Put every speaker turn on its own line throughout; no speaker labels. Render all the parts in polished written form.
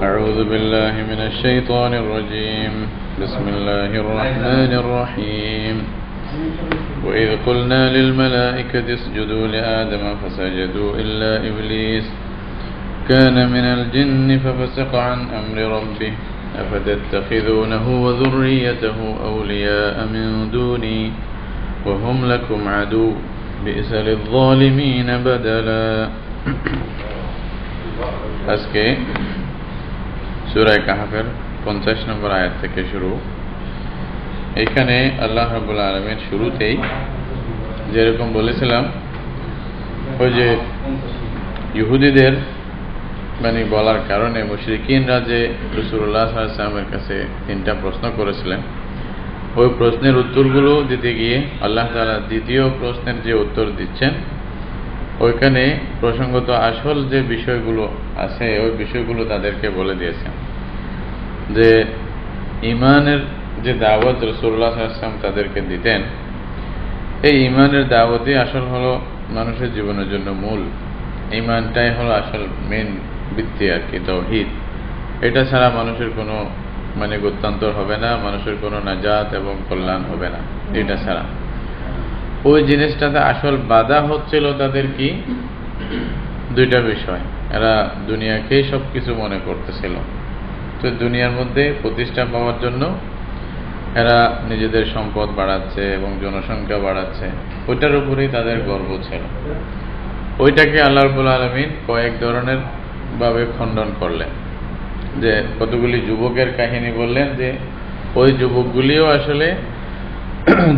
أعوذ بالله من الشيطان الرجيم. بسم الله الرحمن الرحيم. وإذ قلنا للملائكة اسجدوا لآدم فسجدوا إلا إبليس كان من الجن ففسق عن أمر ربه أفتتخذونه وذريته أولياء من دوني وهم لكم عدو بئس للظالمين بدلا. আজকে সূরা কাহফের 50 নম্বর আয়াত থেকে শুরু। এখানে আল্লাহ রাব্বুল আলামিন শুরুতেই যেরকম বলেছিলাম, ওই যে ইহুদিদের বলার কারণে মুশরিকিনরা যে রাসূলুল্লাহ সাল্লাল্লাহু আলাইহি ওয়াসাল্লামের কাছে 3টা প্রশ্ন করেছিলেন, ওই প্রশ্নের উত্তরগুলো দিতে গিয়ে আল্লাহ তাআলা দ্বিতীয় প্রশ্নের যে উত্তর দিচ্ছেন, ওইখানে প্রসঙ্গত আসল যে বিষয়গুলো আছে ওই বিষয়গুলো তাদেরকে বলে দিয়েছেন। যে ঈমানের যে দাওয়াত রাসূলুল্লাহ সাল্লাল্লাহু আলাইহি ওয়াসাল্লাম তাদেরকে দিতেন, এই ঈমানের দাওয়াতই আসল হলো মানুষের জীবনের জন্য মূল। ঈমানটাই হলো আসল মেন ভিত্তি আর কি, তাওহীদ। এটা ছাড়া মানুষের কোনো গত্যান্তর হবে না, মানুষের কোনো নাজাত এবং কল্যাণ হবে না এটা ছাড়া। ওই জিনিসটাতে আসল বাধা হচ্ছিল তাদের কি, 2টা বিষয়। এরা দুনিয়াকেই সব কিছু মনে করতেছিল। তো দুনিয়ার মধ্যে প্রতিষ্ঠা পাওয়ার জন্য এরা নিজেদের সম্পদ বাড়াচ্ছে এবং জনসংখ্যা বাড়াচ্ছে, ওইটার উপরেই তাদের গর্ব ছিল। ওইটাকে আল্লাহ রাব্বুল আলামিন কয়েক ধরনের ভাবে খণ্ডন করলেন। যে কতগুলি যুবকের কাহিনী বললেন, যে ওই যুবকগুলিও আসলে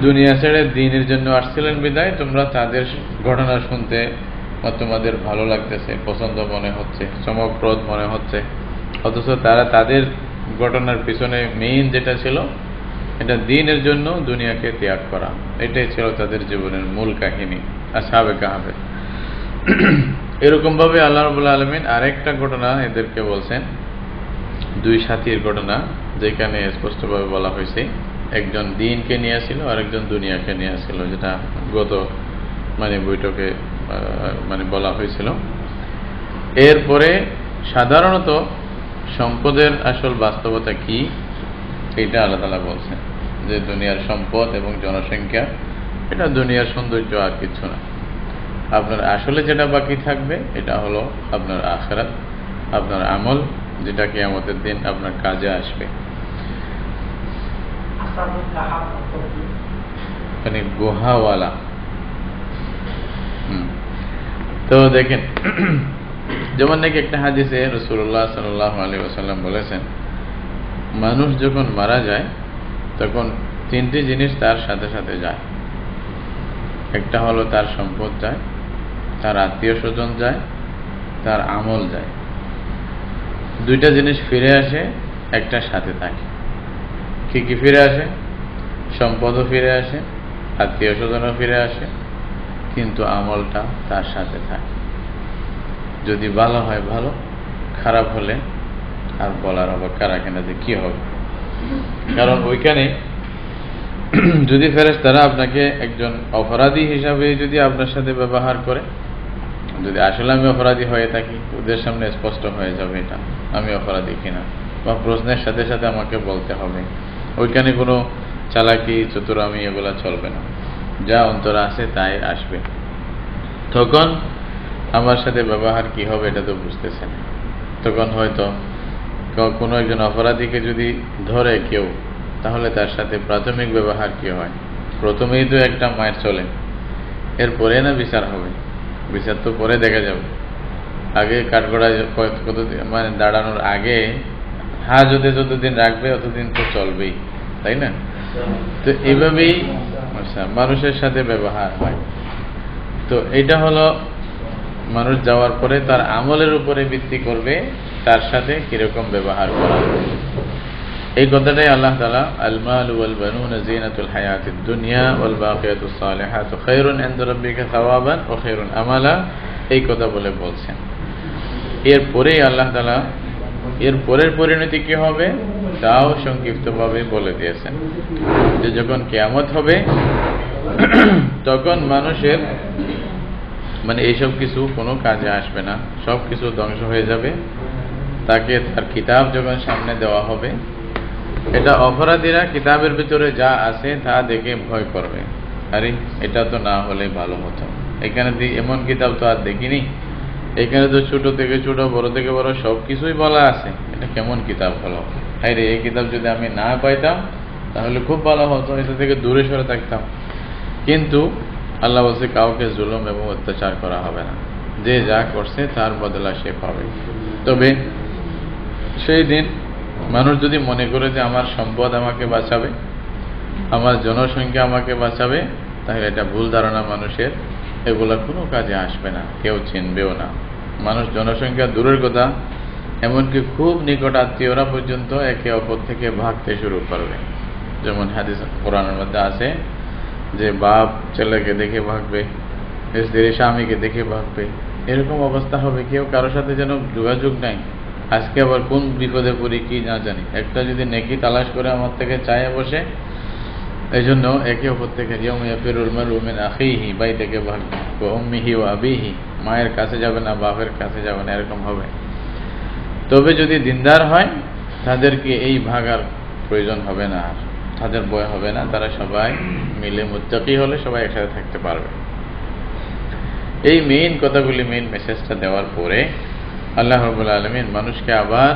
দুনিয়া ছেড়ে দ্বীনের জন্য আসছিলেন বিদায় তোমরা তাদের ঘটনা শুনতে তোমাদের ভালো লাগতেছে, পছন্দ মনে হচ্ছে, চমকপ্রদ মনে হচ্ছে, অথচ তারা তাদের ঘটনার পিছনে মেইন যেটা ছিল, এটা দ্বীনের জন্য দুনিয়াকে ত্যাগ করা। এটাই ছিল তাদের জীবনের মূল কাহিনী আসহাবে কাহফে। এরকম ভাবে আল্লাহ রাব্বুল আলামিন আরেকটা ঘটনা এদেরকে বলছেন, 2 সাথীর ঘটনা, যেখানে স্পষ্টভাবে বলা হয়েছে একজন দ্বীনকে নিয়ে আসছিল আর একজন দুনিয়াকে নিয়ে আসছিল, যেটা গত বৈঠকে বলা হয়েছিল। এরপরে সাধারণত সম্পদের আসল বাস্তবতা কি, এটা আল্লাহ তাআলা বলছেন যে দুনিয়ার সম্পদ এবং জনসংখ্যা এটা দুনিয়ার সৌন্দর্য, আর কিছু না। আপনার আসলে যেটা বাকি থাকবে এটা হলো আপনার আখিরাত, আপনার আমল, যেটা কিয়ামতের দিন আপনার কাজে আসবে। গুহাওয়ালা। তো দেখেন, যেমন নাকি একটা হাদিসে রাসূলুল্লাহ সাল্লাল্লাহু আলাইহি ওয়াসাল্লাম বলেছেন, মানুষ যখন মারা যায় তখন 3টি জিনিস তার সাথে সাথে যায়। একটা হলো তার সম্পদ যায়, তার আত্মীয় স্বজন যায়, তার আমল যায়। 2টা জিনিস ফিরে আসে, একটা সাথে থাকে। কি কি ফিরে আসে? সম্পদও ফিরে আসে, আত্মীয় স্বজনও ফিরে আসে, কিন্তু আমলটা তার সাথে থাকে। যদি ভালো হয় ভালো, খারাপ হলে আর বলার অপেক্ষা রাখে না যে কি হবে। কারণ ওইখানে যদি ফেরেশতারা আপনাকে একজন অপরাধী হিসাবে যদি আপনার সাথে ব্যবহার করে, যদি আসলে আমি অপরাধী হয়ে থাকি, ওদের সামনে স্পষ্ট হয়ে যাবে এটা আমি অপরাধী কিনা, বা প্রশ্নের সাথে সাথে আমাকে বলতে হবে। ওইখানে কোনো চালাকি চতুরামি এগুলা চলবে না, যা অন্তরে আছে তাই আসবে। তখন আমার সাথে ব্যবহার কি হবে এটা তো বুঝতেছেন। তখন হয়তো কোনো একজন অপরাধীকে যদি ধরে কেউ, তাহলে তার সাথে প্রাথমিক ব্যবহার কি হয়? প্রথমেই তো একটা মায়ের চলে, এরপরে না বিচার হবে। বিচার তো পরে দেখা যাবে। আগে কাঠগড়ায় দাঁড়ানোর আগে হাজতে যতদিন রাখবে অতদিন তো চলবেই, তাই না? তো এইভাবেই মানুষের সাথে ব্যবহার হয়। তো এটা হলো মানুষ যাওয়ার পরে তার আমলের উপরে ভিত্তি করবে তার সাথে কিরকম ব্যবহার করা। এই কথাটাই আল্লাহ তাআলা আল মাল ওয়াল বানুনা জিনাতুল হায়াতিদ দুনিয়া ওয়াল বাকিয়াতুস সালিহাতু খায়রুন ইনদা রাব্বিকা সাওয়াবান ওয়া খায়রুন আমালা, এই কথা বলে বলছেন। এরপরেই আল্লাহ তাআলা এর পরের পরিণতি কি হবে তাও সংক্ষিপ্তভাবে বলে দিয়েছেন, যে যখন কিয়ামত হবে তখন মানুষের এইসব কিছু কোনো কাজে আসবে না, সব কিছু ধ্বংস হয়ে যাবে। তাকে তার কিতাব যখন সামনে দেওয়া হবে, এটা অপরাধীরা কিতাবের ভিতরে যা আছে তা দেখে ভয় করবে, আরে এটা তো না হলে ভালো হতো, এখানে এমন কিতাব তো আর দেখিনি, এখানে তো ছোট থেকে ছোট বড় থেকে বড় সব কিছুই বলা আছে, এটা কেমন কিতাব হলো, আরে এই কিতাব যদি আমি না পাইতাম তাহলে খুব ভালো হতো, এটা থেকে দূরে সরে থাকতাম। কিন্তু আল্লাহ বলছে কাউকে জুলুম এবং অত্যাচার করা হবে না, যে যা করছে তার বদলা সে পাবে। তবে সেই দিন মানুষ যদি মনে করে যে আমার সম্পদ আমাকে বাঁচাবে, আমার জনসংখ্যা আমাকে বাঁচাবে, তাহলে এটা ভুল ধারণা মানুষের, এগুলা কোনো কাজে আসবে না, কেউ চিনবেও না। মানুষ জনসংখ্যা দূরের কথা, এমনকি খুব নিকট আত্মীয়রা পর্যন্ত একে অপর থেকে ভাগতে শুরু করবে। যেমন হাদিস কোরআনের মধ্যে আছে যে বাপ ছেলেকে দেখে ভাগবে, স্ত্রী স্বামীকে দেখে ভাগবে, এরকম অবস্থা হবে, কেউ কারোর সাথে যেন যোগাযোগ নাই। আজকে আবার কোন বিপদে পড়ি কি না জানি, একটা যদি নেকি তালাশ করে আমার থেকে চায় বসে, এই জন্য একে অপর থেকে বাই থেকে ভাগবে, উম্মিহি ওয়া আবিহি, মায়ের কাছে যাবে না বাপের কাছে যাবে না, এরকম হবে। তবে যদি দিনদার হয় তাদেরকে এই ভাগার প্রয়োজন হবে না, আর তাদের ভয় হবে না, তারা সবাই মিলে মুত্তাকি হলে সবাই একসাথে থাকতে পারবে। এই মেইন কথাগুলি, মেইন মেসেজটা দেওয়ার পরে আল্লাহ রাব্বুল আলামিন মানুষকে আবার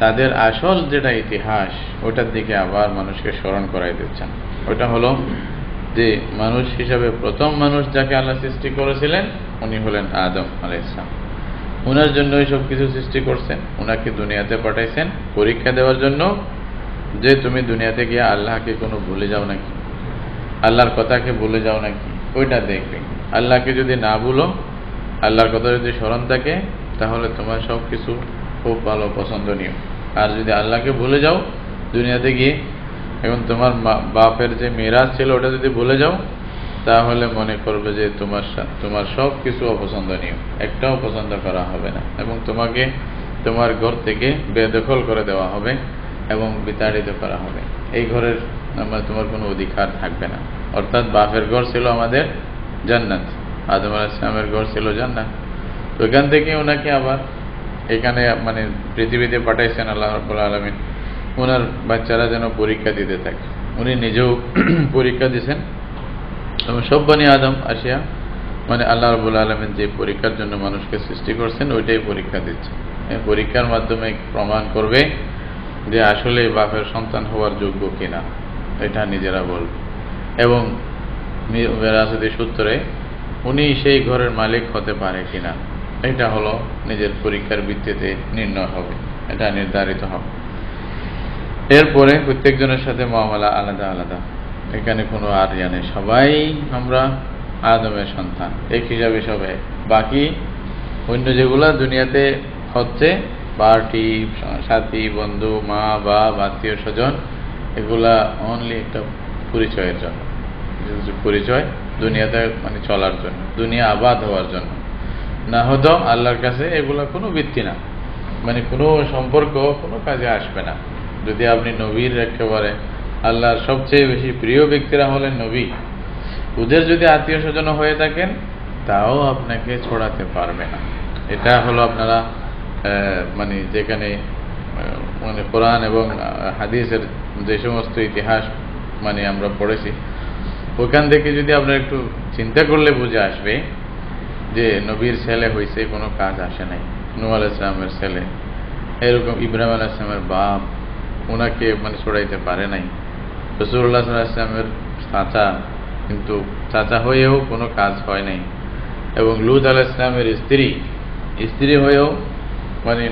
তাদের আসল যেটা ইতিহাস, ওটার দিকে আবার মানুষকে স্মরণ করাই দিচ্ছেন। ওটা হলো যে মানুষ হিসাবে প্রথম মানুষ যাকে আল্লাহ সৃষ্টি করেছিলেন উনি হলেন আদম আলাইহিস সালাম। উনার জন্যই সব কিছু সৃষ্টি করছেন, উনাকে দুনিয়াতে পাঠাইছেন পরীক্ষা দেওয়ার জন্য, যে তুমি দুনিয়াতে গিয়ে আল্লাহকে কোনো ভুলে যাও নাকি, আল্লাহর কথাকে ভুলে যাও নাকি, ওইটা দেখবে। আল্লাহকে যদি না ভুলো, আল্লাহর কথা যদি স্মরণ থাকে, তাহলে তোমার সব কিছু খুব ভালো পছন্দনীয়। আর যদি আল্লাহকে ভুলে যাও দুনিয়াতে গিয়ে, এবং তোমার বাপের যে মিরাজ ছিল ওটা যদি ভুলে যাও, তাহলে মনে করবে যে তোমার সব কিছু অপছন্দনীয়, একটাও পছন্দ করা হবে না, এবং তোমাকে তোমার ঘর থেকে বেদখল করে দেওয়া হবে এবং বিতাড়িত করা হবে। এই ঘরের তোমার কোনো অধিকার থাকবে না। অর্থাৎ বাপের ঘর ছিল আমাদের জান্নাত, আদম আলাইহিস সালামের ঘর ছিল জান্নাত। তো এখান থেকে ওনাকে আবার এখানে পৃথিবীতে পাঠাইছেন আল্লাহ রাব্বুল আলামিন, ওনার বাচ্চারা যেন পরীক্ষা দিতে থাকে। উনি নিজেও পরীক্ষা দিয়েছেন এবং সব বনি আদম আসিয়া আল্লাহ রাব্বুল আলামিন যে পরীক্ষার জন্য মানুষকে সৃষ্টি করছেন ওইটাই পরীক্ষা দিচ্ছেন। এই পরীক্ষার মাধ্যমে প্রমাণ করবে যে আসলে বাপের সন্তান হওয়ার যোগ্য কিনা, এটা নিজেরা বলবে, এবং মিরাজের সূত্রে উনি সেই ঘরের মালিক হতে পারে কিনা, এটা হলো নিজের পরীক্ষার ভিত্তিতে নির্ণয় হবে, এটা নির্ধারিত হবে। এরপরে প্রত্যেকজনের সাথে মামলা আলাদা আলাদা, এখানে কোনো আর জানে, সবাই আমরা আদমের সন্তান, এক হিসাবে সবাই। বাকি অন্য যেগুলা দুনিয়াতে হচ্ছে, পার্টি, সাথী, বন্ধু, মা বাপ, আত্মীয় স্বজন, এগুলা অনলি একটা পরিচয়ের জন্য, পরিচয় দুনিয়াতে চলার জন্য, দুনিয়া আবাদ হওয়ার জন্য, না হতো আল্লাহর কাছে এগুলা কোনো ভিত্তি না, কোনো সম্পর্ক কোনো কাজে আসবে না। যদি আপনি নবীর একেবারে আল্লাহর সবচেয়ে বেশি প্রিয় ব্যক্তিরা হলেন নবী, ওদের যদি আত্মীয় স্বজন হয়ে থাকেন তাও আপনাকে ছড়াতে পারবে না। এটা হলো আপনারা যেখানে কোরআন এবং হাদিসের যে সমস্ত ইতিহাস আমরা পড়েছি, ওখান থেকে যদি আপনারা একটু চিন্তা করলে বুঝে আসবে যে নবীর ছেলে হয়েছে কোনো কাজ আসে নাই, নূহ আলাইহিস সালামের ছেলে, এরকম ইব্রাহিম আলাইহিস সালামের বাপ ওনাকে ছড়াইতে পারে নাই, রাসূলুল্লাহ সাল্লাল্লাহু আলাইহি ওয়াসাল্লামের চাচা কিন্তু চাচা হয়েও কোনো কাজ হয় নাই, এবং লূত আলাইহিস সালামের স্ত্রী হয়েও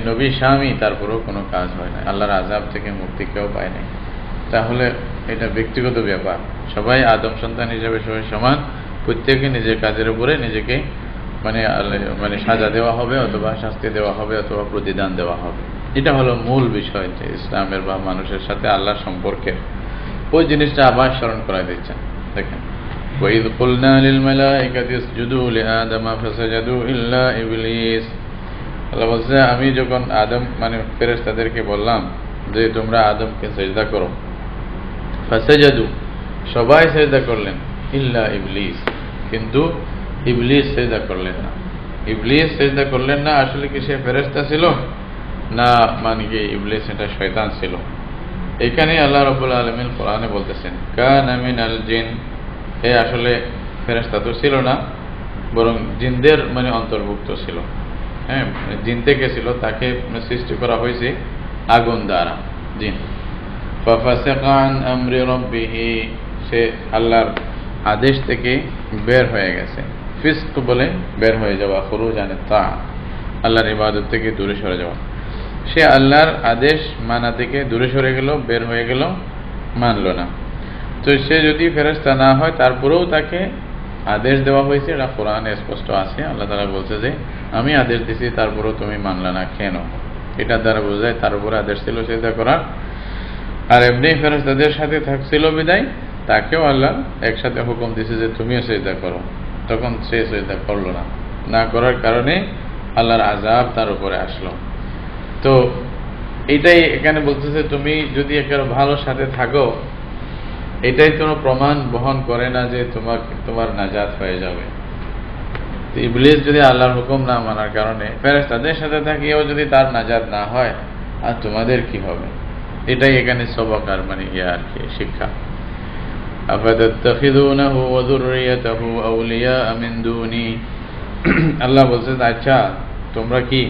নবী স্বামী, তারপরেও কোনো কাজ হয় না, আল্লাহর আযাব থেকে মুক্তি কেউ পায় নাই। তাহলে এটা ব্যক্তিগত ব্যাপার, সবাই আদম সন্তান হিসেবে সবাই সমান, প্রত্যেকে নিজের কাজের উপরে নিজেকে সাজা দেওয়া হবে, অথবা শাস্তি দেওয়া হবে, অথবা প্রতিদান দেওয়া হবে। এটা হলো মূল বিষয় যে ইসলামের বা মানুষের সাথে আল্লাহর সম্পর্কের, ওই জিনিসটা আবার স্মরণ করাই দিচ্ছেন। দেখেন, وَإِذْ قُلْنَا لِلْمَلَائِكَةِ اسْجُدُوا لِآدَمَ فَسَجَدُوا إِلَّا إِبْلِيسَ। আল্লাহ বলছে আমি যখন আদম ফেরেশতাদেরকে বললাম যে তোমরা আদমকে সেজদা করো, ফাসাজাদু সবাই সেজদা করলেন, ইল্লা ইবলিস কিন্তু ইবলিস সেজদা করলেন না। ইবলিস সেজদা করলেন না, আসলে কি সে ফেরেশতা ছিল? না মানে কি ইবলিস এটা শয়তান ছিল। এখানে আল্লাহ রাব্বুল আলামিন কোরআনে বলতেছেন কানা মিনাল জিন, এ আসলে ফেরেশতা তো ছিল না, বরং জিনদের মানে অন্তর্ভুক্ত ছিল। হ্যাঁ, জিন থেকে ছিল, তাকে সৃষ্টি করা হয়েছে আগুন দ্বারা, জিন। ফাফাসাকা আন আমরি রাব্বিহি, সে আল্লাহর আদেশ থেকে বের হয়ে গেছে। ফিস্ক বলে বের হয়ে যাওয়া, খুরুজ আন তাআত, আল্লাহর ইবাদত থেকে দূরে সরে যাওয়া। সে আল্লাহর আদেশ মানা থেকে দূরে সরে গেল, বের হয়ে গেল, মানল না। তো সে যদি ফেরেশতা না হয় তারপরেও তাকে আদেশ দেওয়া হয়েছে, এটা কোরআনে স্পষ্ট আছে। আল্লাহ তাআলা বলছে যে আমি আদেশ দিছি তারপরেও তুমি মানলে না কেন। এটার দ্বারা বোঝায় তার উপরে আদেশ ছিল সেজদা করার, আর এমনি ফেরেশতাদের সাথে থাকছিল বিদায় তাকেও আল্লাহ একসাথে হুকুম দিছে যে তুমিও সেজদা করো। তখন সে সেজদা করলো না, না করার কারণে আল্লাহর আযাব তার উপরে আসলো। তো এটাই এখানে বলতেছে তুমি যদি একেবারে ভালো সাথে থাকো, এটাই কোনো প্রমাণ বহন করে না যে তোমার নাজাত হয়ে যাবে। ইবলিস যদি আল্লাহর হুকুম না মানার কারণে ফেরেশতাদের সাথে থাকিও যদি তার নাজাত না হয়, আর তোমাদের কি হবে? এটাই এখানে সবক আর মানে আর কি শিক্ষা। আফাতাত্তাখিযুনাহু ওয়া যুররিয়াতাহু আউলিয়া মিন দুনি, আল্লাহ বলছেন আচ্ছা তোমরা কি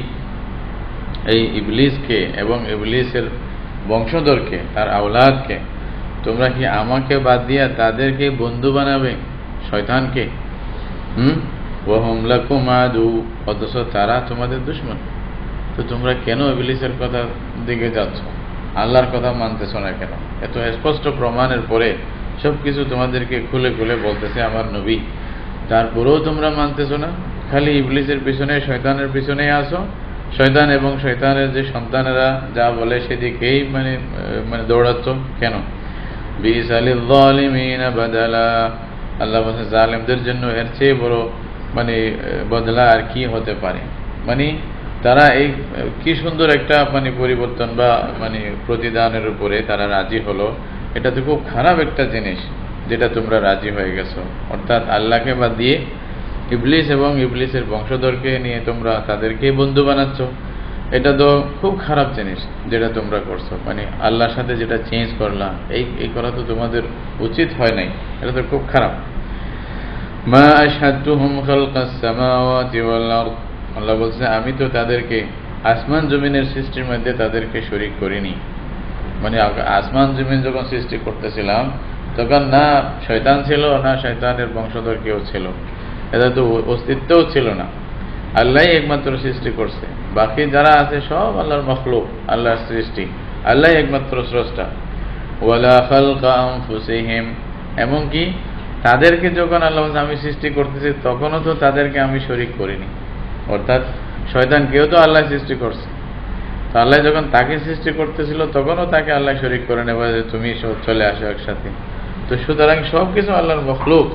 এই ইবলিসকে এবং ইবলিসের বংশধরকে, তার আওলাদকে তোমরা কি আমাকে বাদ দিয়া তাদেরকে বন্ধু বানাবে, শয়তানকে? ওয়া হুম লাকুম আদু, অথচ তারা তোমাদের দুশমন। তো তোমরা কেন ইবলিসের কথা দিকে যাচ্ছ, আল্লাহর কথা মানতেছ না কেন? এত স্পষ্ট প্রমাণের পরে সবকিছু তোমাদেরকে খুলে খুলে বলতেছে আমার নবী, তারপরেও তোমরা মানতেছ না, খালি ইবলিসের পিছনে শয়তানের পিছনে আসো। শয়তান এবং শয়তানের যে সন্তানেরা যা বলে সেদিকেই মানে দৌড়াচ্ছ কেন? বিসালিল যালিমিনা বাদালা, আল্লাহ বলেন জালেমদের জন্য এর চেয়ে বড় মানে বদলা আর কি হতে পারে। মানে তারা এই কি সুন্দর একটা মানে পরিবর্তন বা মানে প্রতিদানের উপরে তারা রাজি হলো, এটা তো খুব খারাপ একটা জিনিস যেটা তোমরা রাজি হয়ে গেছো। অর্থাৎ আল্লাহকে বাদ দিয়ে ইবলিস এবং ইবলিসের বংশধরকে নিয়ে তোমরা তাদেরকে বন্ধু বানাচ্ছ, এটা তো খুব খারাপ জিনিস যেটা তোমরা করছো। মানে আল্লাহর সাথে যেটা চেঞ্জ করলা, এই করা তো তোমাদের উচিত হয় নাই, এটা তো খুব খারাপ। মা আশহাদতুহুম খালকাস সামাওয়াতি ওয়াল আরদ, আল্লাহ বলছে আমি তো তাদেরকে আসমান জমিনের সৃষ্টির মধ্যে তাদেরকে শরীক করিনি। মানে আসমান জমিন যখন সৃষ্টি করতেছিলাম তখন না শয়তান ছিল, না শয়তানের বংশধর কেউ ছিল, এটা তো অস্তিত্বও ছিল না। আল্লাহই একমাত্র সৃষ্টি করছে, বাকি যারা আছে সব আল্লাহর মখলুক, আল্লাহর সৃষ্টি, আল্লাহই একমাত্র স্রষ্টা। ওয়ালা খালকা আনফুসিহিম, এমনকি তাদেরকে যখন আল্লাহ আমি সৃষ্টি করতেছি তখনও তো তাদেরকে আমি শরীক করিনি। অর্থাৎ শয়তানকেও তো আল্লাহ সৃষ্টি করছে, তো আল্লাহ যখন তাকে সৃষ্টি করতেছিল তখনও তাকে আল্লাহ শরীক করে নেবে যে তুমি সব চলে আসো একসাথে। তো সুতরাং সব কিছু আল্লাহর মখলুক,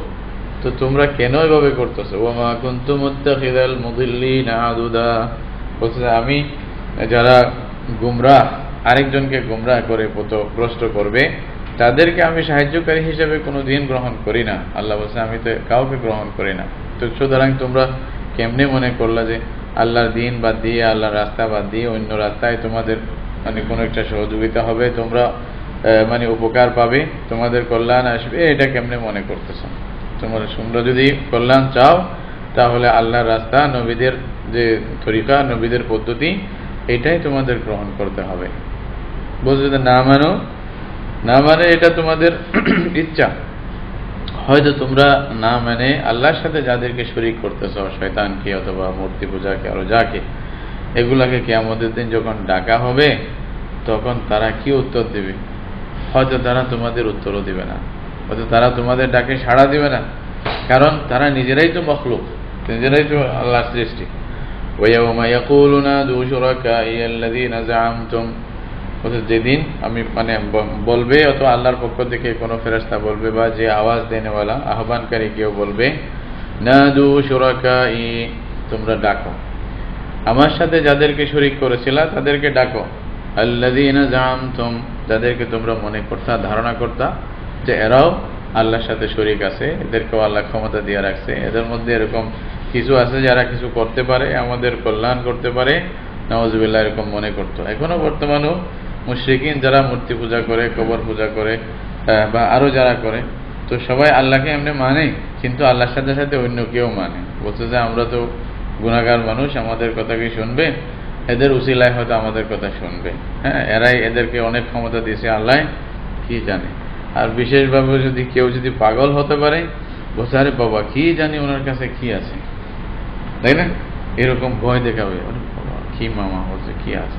তো তোমরা কেন এভাবে করতেছো? ওয়া কুনতু মুত্তাখিযাল মুদিল্লিনা আদুদা, বলছে আমি যারা গুমরাহ আরেকজনকে গুমরাহ করে পথভ্রষ্ট করবে তাদেরকে আমি সাহায্যকারী হিসেবে কোনো দিন গ্রহণ করি না। আল্লাহ বলছে আমি তো কাউকে গ্রহণ করি না। তো সুতরাং তোমরা কেমনে মনে করলা যে আল্লাহর দিন বাদ দিয়ে, আল্লাহর রাস্তা বাদ দিয়ে অন্য রাস্তায় তোমাদের মানে কোনো একটা সহযোগিতা হবে, তোমরা মানে উপকার পাবে, তোমাদের কল্যাণ আসবে, এটা কেমনে মনে করতেছো? তোমরা যদি কল্যাণ চাও তাহলে আল্লাহর রাস্তা, নবীদের যে তরিকা, নবীদের পদ্ধতি, এটাই তোমাদের গ্রহণ করতে হবে। বলছে যদি না মানে এটা তোমাদের ইচ্ছা, হয়তো তোমরা না মানে আল্লাহর সাথে যাদেরকে শরীক করতেছ, শয়তানকে অথবা মূর্তি পূজাকে আরো যাকে, এগুলাকে কিয়ামতের দিন যখন ডাকা হবে তখন তারা কি উত্তর দিবে? হয়তো তারা তোমাদের উত্তরও দিবে না, হয়তো তারা তোমাদের ডাকে সাড়া দিবে না, কারণ তারা নিজেরাই তো মখলুক, নিজেরাই তো আল্লাহর সৃষ্টি। ওয়ায়াউমা ইয়াকুলুনা দু শুরাকাইয়াল্লাযীনা যাআমতুম, যেদিন আমি মানে বলবে, অথবা আল্লাহর পক্ষ থেকে কোনো ফেরেশতা বলবে বা যে আওয়াজ দেনেওয়ালা আহ্বানকারী কেউ বলবে, নাদু শুরাকাই, তোমরা ডাকো আমার সাথে যাদেরকে শরীক করেছিলা তাদেরকে ডাকো, আল্লাযীনা যাআমতুম, যাদেরকে তোমরা মনে করতা, ধারণা করতা যে এরাও আল্লাহর সাথে শরীক আছে, এদেরকেও আল্লাহ ক্ষমতা দিয়ে রাখছে, এদের মধ্যে এরকম কিছু আছে যারা কিছু করতে পারে, আমাদের কল্যাণ করতে পারে, নাউজুবিল্লাহ এরকম মনে করতো। এখনো বর্তমানেও মুশরিকিন যারা মূর্তি পূজা করে, কবর পূজা করে, বা আরো যারা করে, তো সবাই আল্লাহকে এমনি মানে, কিন্তু আল্লাহর সাথে সাথে অন্য কেউ মানে, বলছে যে আমরা তো গুনাহগার মানুষ, আমাদের কথা কি শুনবে? এদের উসিলায় হয়তো আমাদের কথা শুনবে। হ্যাঁ, এরাই এদেরকে অনেক ক্ষমতা দিয়েছে, আল্লাহ কি জানে। আর বিশেষভাবে যদি কেউ যদি পাগল হতে পারে, বলছে আরে বাবা কি জানি ওনার কাছে কি আছে, তাই না? এরকম ভয় দেখাবে, কি মামা বলছে কি আছে।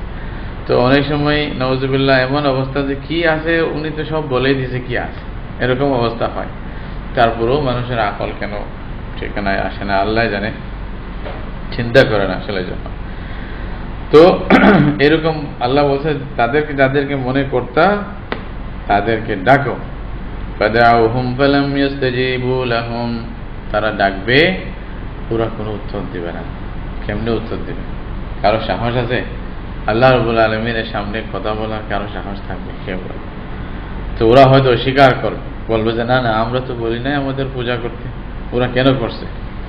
তো অনেক সময় নওয়াজুবিল্লাহ এমন অবস্থা যে কি আছে উনি তো সব বলেই দিয়েছে কি আছে, এরকম অবস্থা হয়। তারপরেও মানুষের আকল কেন ঠিকানায় আসে না আল্লাহ জানে, চিন্তা করেন আসলে জন্য। তো এরকম আল্লাহ বলছে তাদেরকে, যাদেরকে মনে করতা তাদেরকে ডাকো। ফাদআউহুম ফালাম ইস্তাজিবু লাহুম, তারা ডাকবে, ওরা কোনো উত্তর দিবে না। কেমনে উত্তর দিবে? কারো সাহস আছে আল্লাহ রাব্বুল আলামিনের সামনে কথা বলার? কারো সাহস থাকবে? কেউ বলবে। তো ওরা হয়তো অস্বীকার করবে, বলবে যে না না আমরা তো বলি নাই আমাদের পূজা করতে, ওরা কেন করছে,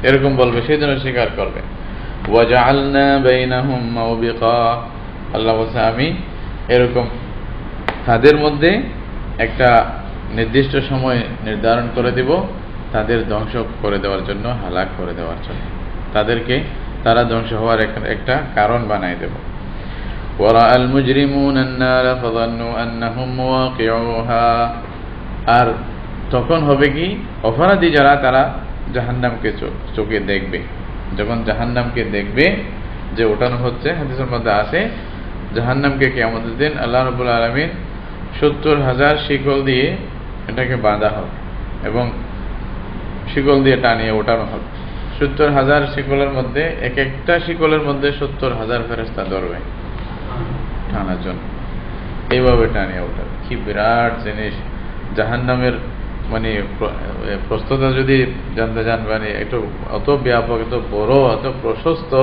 এরকম বলবে, সেই জন্য স্বীকার করবে। ওয়াজআলনা বাইনাহুম মাওবিকা, আল্লাহ বলছে আমি এরকম তাদের মধ্যে একটা নির্দিষ্ট সময় নির্ধারণ করে দিব, তাদের ধ্বংস করে দেওয়ার জন্য, হালাক করে দেওয়ার জন্য, তাদেরকে তারা ধ্বংস হওয়ার একটা কারণ বানাই দেব। ওয়ারাআল মুজরিমুনা আন-নারা ফাযান্নু আন্নাহুম মুওয়াকিউহা, আর তখন হবে কি, অপরাধী যারা তারা জাহান্নামকে চোখে দেখবে। যখন জাহান্নামকে দেখবে যে ওঠানো হচ্ছে, হাদিসের মধ্যে আছে জাহান্নামকে কিয়ামতের দিন আল্লাহ রাব্বুল আলামিন 70,000 শিকল দিয়ে এটাকে বাঁধা হবে এবং শিকল দিয়ে টানিয়ে ওঠানো হবে। 70,000 শিকলের মধ্যে এক একটা শিকলের মধ্যে 70,000 ফেরেশতা ধরবে টানার জন্য, এইভাবে টানিয়ে ওঠাবে। কি বিরাট জিনিস জাহান্নামের, মানে প্রস্তুতা যদি জানতে চান, মানে একটু অত ব্যাপক, এত বড়, অত প্রশস্ত,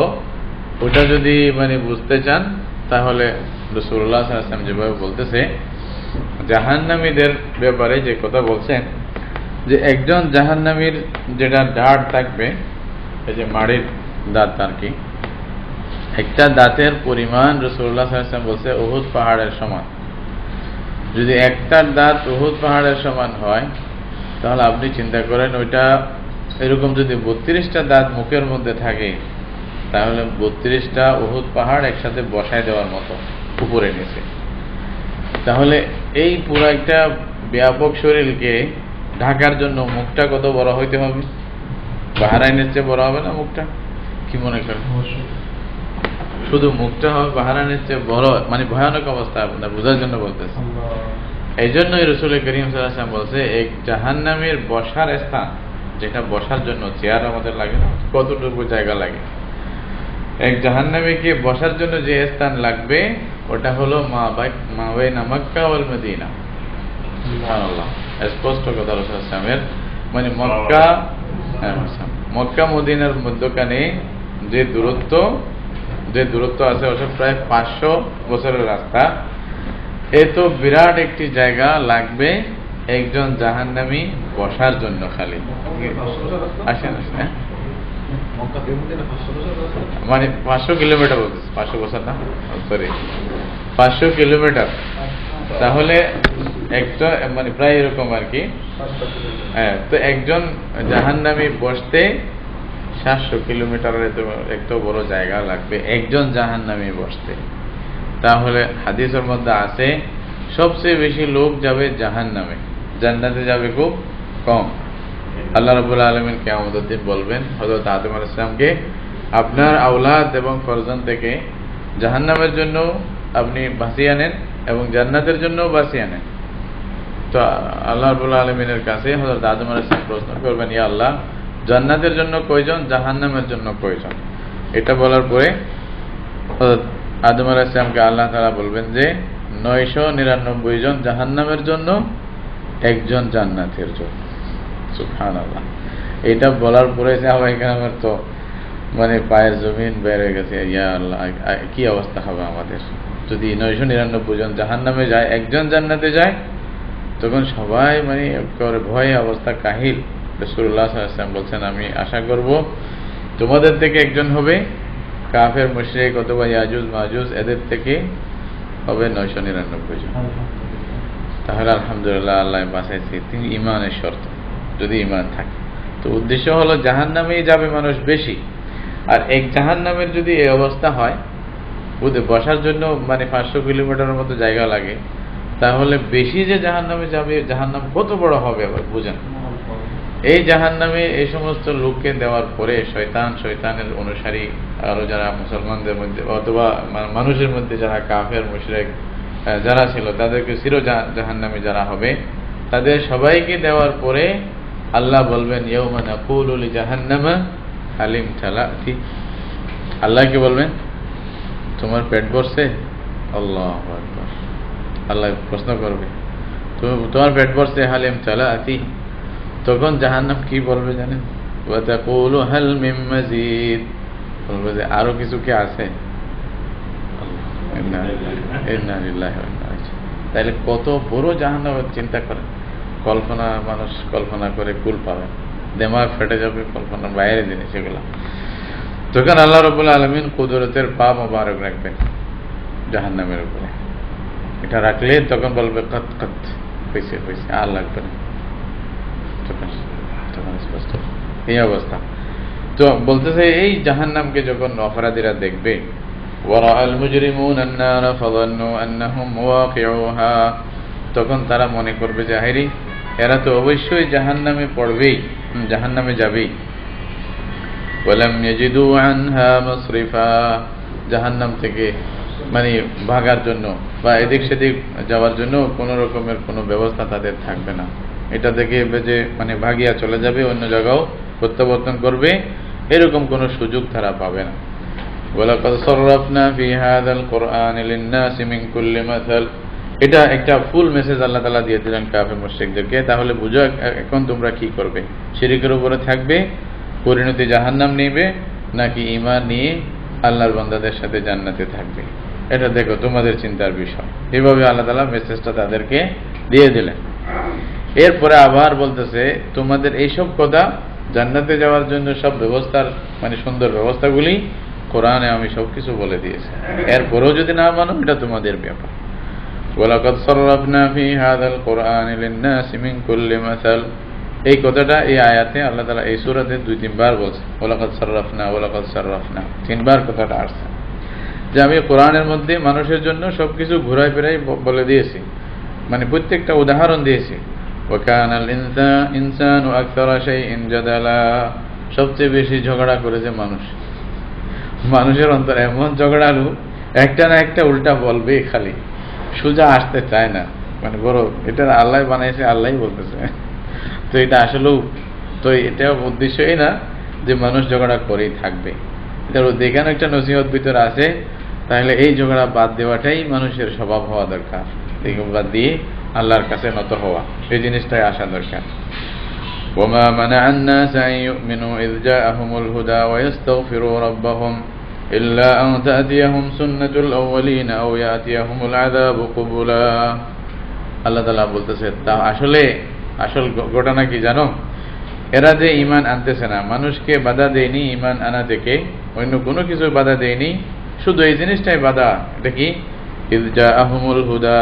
ওটা যদি মানে বুঝতে চান তাহলে রাসূলুল্লাহ সাল্লাল্লাহু আলাইহি ওয়াসাল্লাম যেভাবে বলতেছে জাহান্নামীদের ব্যাপারে যে কথা বলছেন, যে একজন জাহান্নামীর যেটা দাঁত থাকবে, এই যে মাড়ির দাঁত আর কি, একটা দাঁতের পরিমাণ রাসূলুল্লাহ সাল্লাল্লাহু আলাইহি ওয়াসাল্লাম বলছে উহুদ পাহাড়ের সমান। যদি একটার দাঁত উহুদ পাহাড়ের সমান হয়, তাহলে আপনি চিন্তা করেন ওইটা এরকম যদি 32টা দাঁত মুখের মধ্যে থাকে, তাহলে 32টা উহুদ পাহাড় একসাথে বসায় দেওয়ার মতো উপরে নিচে। তাহলে এই পুরো একটা ব্যাপক শরীরকে ঢাকার জন্য মুখটা কত বড় হইতে হবে? বাহরাইনের চেয়ে বড় হবে না মুখটা? কি মনে করেন? শুধু মুখটা হবে বাহরাইনের চেয়ে বড়, মানে ভয়ানক অবস্থা, আপনার বোঝার জন্য বলতেছে। এই জন্যই রাসূল করিম সাল্লাল্লাহু আলাইহি ওয়াসাল্লাম বলছে এক জাহান্নামীর বসার স্থান, যেটা বসার জন্য চেয়ার আমাদের লাগে না, কতটুকু জায়গা লাগে, এক জাহান্নামীকে বসার জন্য যে স্থান লাগবে ওটা হলো মা বাইনা মক্কা ওয়াল মদিনা। সুবহানাল্লাহ, স্পষ্ট কথা রাসূল সাল্লাল্লাহু আলাইহি ওয়াসাল্লামের, মানে মক্কা মদিনার মধ্যখানে যে দূরত্ব আছে ওটা প্রায় 500 বছরের রাস্তা। এত বিরাট একটি জায়গা লাগবে একজন জাহান্নামী বসার জন্য খালি। আসেন হ্যাঁ, মানে 500 কিলোমিটার বলতেছে, 500 বছর না, সরি 500 কিলোমিটার। তাহলে একটা মানে প্রায় এরকম আর কি। হ্যাঁ, তো একজন জাহান্নামী বসতে 700 কিলোমিটারের এত বড় জায়গা লাগবে একজন জাহান্নামী বসতে। তাহলে হাদিসের মধ্যে আছে সবচেয়ে বেশি লোক যাবে জাহান্নামে, জান্নাতে যাবে খুব কম। আল্লাহ রাব্বুল আলামিন কিয়ামতের দিন বলবেন হযরত আদম আলাইহিস সালামকে, আপনার আওলাদ এবং ফরজান থেকে জাহান্নামের জন্য আপনি বাঁচিয়ে আনেন এবং জান্নাতের জন্য বাঁচিয়ে আনেন। তো আল্লাহ রাব্বুল আলামিনের কাছে হযরত আদম আলাইহিস সালাম প্রশ্ন করবেন, ইয়া আল্লাহ, জান্নাতের জন্য কয়জন, জাহান্নামের জন্য কয়জন? এটা বলার পরে হযরত আদম আলাইহিস সালামকে আল্লাহ তাআলা বলবেন যে 999 জন জাহান্নামের জন্য, একজন জান্নাতের জন্য। সুবহানাল্লাহ। এটা বলার পরে সাহাবায়ে কেরামের তো মানে পায়ের জমিন বের হয়ে গেছে, ইয়া আল্লাহ কি অবস্থা হবে আমাদের যদি 999 জন জাহান্নামে যায়, একজন জান্নাতে যায়। তখন সবাই মানে ভয়ে অবস্থা কাহিল। রাসূলুল্লাহ সাল্লাল্লাহু আলাইহি ওয়াসাল্লাম বলছেন, আমি আশা করব তোমাদের থেকে একজন হবে কাফের মুশরিক অথবা ইয়াজুজ মাজুজ এদের থেকে হবে 999 জন। তাহলে আলহামদুলিল্লাহ আল্লাহ বাঁচাইছে। তিনি ইমানের শর্ত, যদি ইমান থাকে। তো উদ্দেশ্য হলো জাহান্নামেই যাবে মানুষ বেশি। আর এক জাহান্নামের যদি এই অবস্থা হয়, বসার জন্য 500 কিলোমিটারের মতো জায়গা লাগে, তাহলে বেশি যে জাহান্নামে যাবে, জাহান্নাম কত বড় হবে আবার বুঝেন। এই জাহান্নামে এই সমস্ত লোককে দেওয়ার পরে শয়তানের অনুসারী আরো যারা মুসলমানদের মধ্যে অথবা মানুষের মধ্যে যারা কাফের মুশরিক যারা ছিল, তাদেরকে চির জাহান্নামে যারা হবে, তাদের সবাইকে দেওয়ার পরে আল্লাহ বলবেন ইয়াউমা নাকুলু লিজাহান্নামা হালিম তালাতি। আল্লাহকে বলবেন তোমার পেট ভরছে? আল্লাহু আকবার। আল্লাহ প্রশ্ন করবে তোমার পেট ভরছে? হালিম তালাতি। তখন জাহান্নাম কি বলবে জানেন? ওয়া তাকুলু হাল মিন মাজিদ, বলবে যে আরো কিছু কি আছে? তাইলে কত বড় জাহান্নাম চিন্তা করেন। মানুষ কল্পনা করে কুল পাবে, দেমাগ ফেটে যাবে, কল্পনার বাইরে জিনিস এগুলো। তখন আল্লাহ রাব্বুল আলামিন কুদরতের পা মোবারক রাখবেন জাহান্নামের উপরে। এটা রাখলে তখন বলবে কত কত হয়েছে হয়েছে, আর লাগবে না। তখন স্পষ্ট এই অবস্থা। তো বলতেছে এই জাহান্নামকে যখন অপরাধীরা দেখবে, ওয়ারাআল মুজরিমুনা আন-নারা ফাযান্নু আন্নাহুম ওয়াকিউহা, তখন তারা মনে করবে যে হায়রে এরা তো অবশ্যই জাহান্নামে পড়বেই, জাহান্নামে যাবেই। ওয়ালাম ইয়াজিদু আনহা মাসরিফা, জাহান্নাম থেকে ভাগার জন্য বা এদিক সেদিক যাওয়ার জন্য কোন রকমের কোনো ব্যবস্থা তাদের থাকবে না। এটা থেকে যে ভাগিয়া চলে যাবে, অন্য জায়গাও প্রত্যাবর্তন করবে, এরকম কোনো সুযোগ তারা পাবে না। ওয়ালাকাদ সাররাফনা ফি হাযাল কুরআনি লিন-নাসি মিন কুল্লি মাসাল, এটা একটা ফুল মেসেজ আল্লাহ তাআলা দিয়ে দিলেন কাফের মুশরিকদেরকে। তাহলে বুঝো এখন তোমরা কি করবে, শিরকের উপরে থাকবে, পরিণতি জাহান্নাম নেবে, নাকি ঈমান নিয়ে আল্লাহর বান্দাদের সাথে জান্নাতে থাকবে। এটা দেখো তোমাদের চিন্তার বিষয়। এইভাবে আল্লাহ তাআলা মেসেজটা তাদেরকে দিয়ে দিলেন। এরপরে আবার বলতেছে তোমাদের এইসব কথা, জান্নাতে যাওয়ার জন্য সব ব্যবস্থার সুন্দর ব্যবস্থাগুলি কোরআনে আমি সবকিছু বলে দিয়েছি। এরপরেও যদি না মানো, এটা তোমাদের ব্যাপার। ওয়ালাকাদ সাররাফনা ফি হাযাল কুরআনি লিন-নাসি মিন কুল্লি মাসাল, এই কথাটা এই আয়াতে আল্লাহ তাআলা এই সূরাতে 2-3 বার বলছে। ওয়ালাকাদ সাররাফনা 3 বার কথাটা আসছে, যে আমি কোরআনের মধ্যে মানুষের জন্য সবকিছু ঘুরাই ফিরাই বলে দিয়েছি, প্রত্যেকটা উদাহরণ দিয়েছি। ওয়া কানাল ইনসানু আকসারা শাইইন জাদালা, সবচেয়ে বেশি ঝগড়া করেছে মানুষ। মানুষের অন্তর এমন ঝগড়ালু, একটা না একটা উল্টা বলবে, খালি সোজা আসতে চায় না। বড় এটা আল্লাহ বানাইছে, আল্লাহই বলতেছে। তো এটা আসলেও তো এটা উদ্দেশ্যই না যে মানুষ ঝগড়া করেই থাকবে। এটার দেখানো একটা নসিহত ভিতরে আছে। তাহলে এই ঝগড়া বাদ দেওয়াটাই মানুষের স্বভাব হওয়া দরকার। এগুলো বাদ দিয়ে আল্লাহর কাছে নত হওয়া, এই জিনিসটাই আসা দরকার। ওয়ামা মানা'আন নাসা আন ইউমিনু ইয জাআহুমুল হুদা ওয়া ইস্তাগফিরু রাব্বাহুম ইল্লা আন তা'তিয়াহুম সুন্নাতুল আউওয়ালিন আও ইয়াতিয়াহুমুল আযাবু কুবুলা। আল্লাহ তাআলা বলতেছে তা আসল ঘটনা কি জানো? এরা যে ঈমান আনতেছে না, মানুষকে বাধা দেয়নি ঈমান আনা থেকে, অন্য কোনো কিছু বাধা দেয়নি, শুধু এই জিনিসটাই বাধা। এটা কি? ইয জাআহুমুল হুদা,